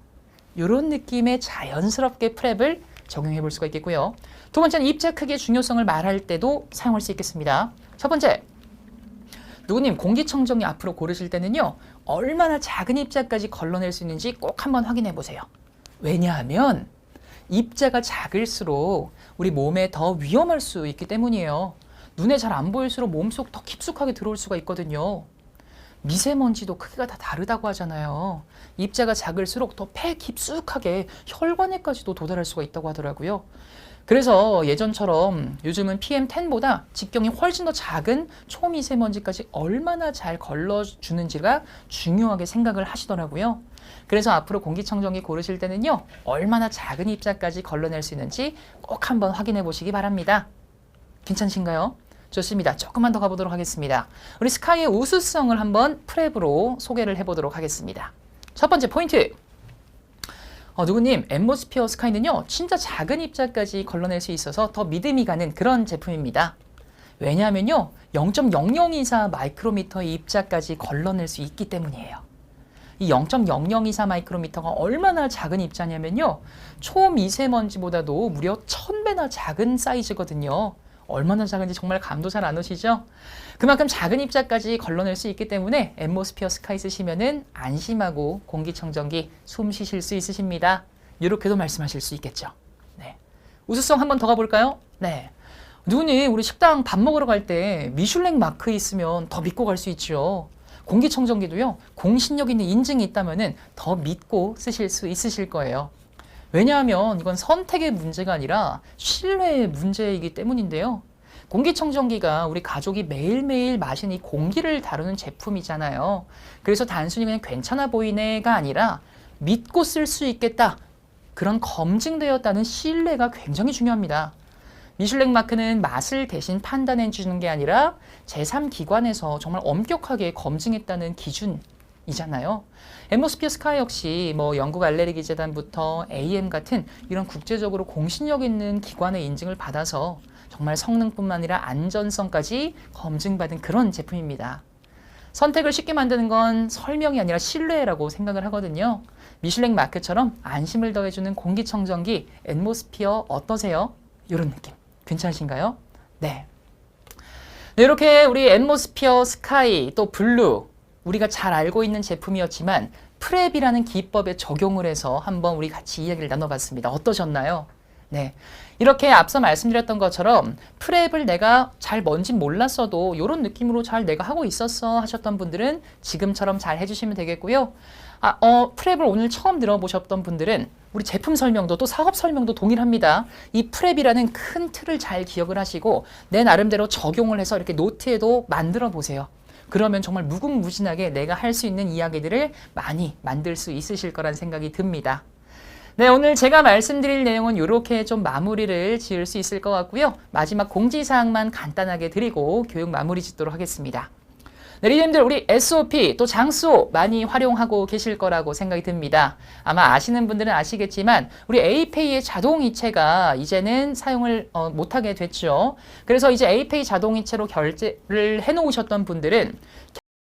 이런 느낌의 자연스럽게 프랩을 적용해 볼 수가 있겠고요. 두 번째는 입자 크기의 중요성을 말할 때도 사용할 수 있겠습니다. 첫 번째, 누구님 공기청정기 앞으로 고르실 때는요. 얼마나 작은 입자까지 걸러낼 수 있는지 꼭 한번 확인해 보세요. 왜냐하면 입자가 작을수록 우리 몸에 더 위험할 수 있기 때문이에요. 눈에 잘 안 보일수록 몸속 더 깊숙하게 들어올 수가 있거든요. 미세먼지도 크기가 다 다르다고 하잖아요. 입자가 작을수록 더 폐 깊숙하게 혈관에까지도 도달할 수가 있다고 하더라고요. 그래서 예전처럼 요즘은 PM10보다 직경이 훨씬 더 작은 초미세먼지까지 얼마나 잘 걸러주는지가 중요하게 생각을 하시더라고요. 그래서 앞으로 공기청정기 고르실 때는요, 얼마나 작은 입자까지 걸러낼 수 있는지 꼭 한번 확인해 보시기 바랍니다. 괜찮으신가요? 좋습니다. 조금만 더 가보도록 하겠습니다. 우리 스카이의 우수성을 한번 프랩으로 소개를 해보도록 하겠습니다. 첫 번째 포인트. 누구님, 앰모스피어 스카이는요, 진짜 작은 입자까지 걸러낼 수 있어서 더 믿음이 가는 그런 제품입니다. 왜냐하면요, 0.0024 마이크로미터의 입자까지 걸러낼 수 있기 때문이에요. 이 0.0024 마이크로미터가 얼마나 작은 입자냐면요, 초미세먼지보다도 무려 1000배나 작은 사이즈거든요. 얼마나 작은지 정말 감도 잘 안 오시죠? 그만큼 작은 입자까지 걸러낼 수 있기 때문에 앰모스피어 스카이 쓰시면은 안심하고 공기청정기 숨 쉬실 수 있으십니다. 이렇게도 말씀하실 수 있겠죠. 네. 우수성 한번 더 가볼까요? 네. 누구니 우리 식당 밥 먹으러 갈 때 미슐랭 마크 있으면 더 믿고 갈 수 있죠. 공기청정기도요, 공신력 있는 인증이 있다면은 더 믿고 쓰실 수 있으실 거예요. 왜냐하면 이건 선택의 문제가 아니라 신뢰의 문제이기 때문인데요. 공기청정기가 우리 가족이 매일매일 마시는 이 공기를 다루는 제품이잖아요. 그래서 단순히 그냥 괜찮아 보이네가 아니라 믿고 쓸 수 있겠다. 그런 검증되었다는 신뢰가 굉장히 중요합니다. 미슐랭 마크는 맛을 대신 판단해 주는 게 아니라 제3기관에서 정말 엄격하게 검증했다는 기준이잖아요. 앰모스피어 스카이 역시 영국 알레르기 재단부터 AM 같은 이런 국제적으로 공신력 있는 기관의 인증을 받아서 정말 성능뿐만 아니라 안전성까지 검증받은 그런 제품입니다. 선택을 쉽게 만드는 건 설명이 아니라 신뢰라고 생각을 하거든요. 미슐랭 마크처럼 안심을 더해주는 공기청정기 앰모스피어 어떠세요? 이런 느낌 괜찮으신가요? 네. 네, 이렇게 우리 앰모스피어 스카이 또 블루 우리가 잘 알고 있는 제품이었지만 프랩이라는 기법에 적용을 해서 한번 우리 같이 이야기를 나눠봤습니다. 어떠셨나요? 네, 이렇게 앞서 말씀드렸던 것처럼 프랩을 내가 잘 뭔진 몰랐어도 이런 느낌으로 잘 내가 하고 있었어 하셨던 분들은 지금처럼 잘 해주시면 되겠고요. 프랩을 오늘 처음 들어보셨던 분들은 우리 제품 설명도 또 사업 설명도 동일합니다. 이 프랩이라는 큰 틀을 잘 기억을 하시고 내 나름대로 적용을 해서 이렇게 노트에도 만들어 보세요. 그러면 정말 무궁무진하게 내가 할 수 있는 이야기들을 많이 만들 수 있으실 거란 생각이 듭니다. 네, 오늘 제가 말씀드릴 내용은 이렇게 좀 마무리를 지을 수 있을 것 같고요. 마지막 공지사항만 간단하게 드리고 교육 마무리 짓도록 하겠습니다. 네, 리더님들 우리 SOP 또 장소 많이 활용하고 계실 거라고 생각이 듭니다. 아마 아시는 분들은 아시겠지만 우리 에이페이의 자동이체가 이제는 사용을 못하게 됐죠. 그래서 이제 에이페이 자동이체로 결제를 해놓으셨던 분들은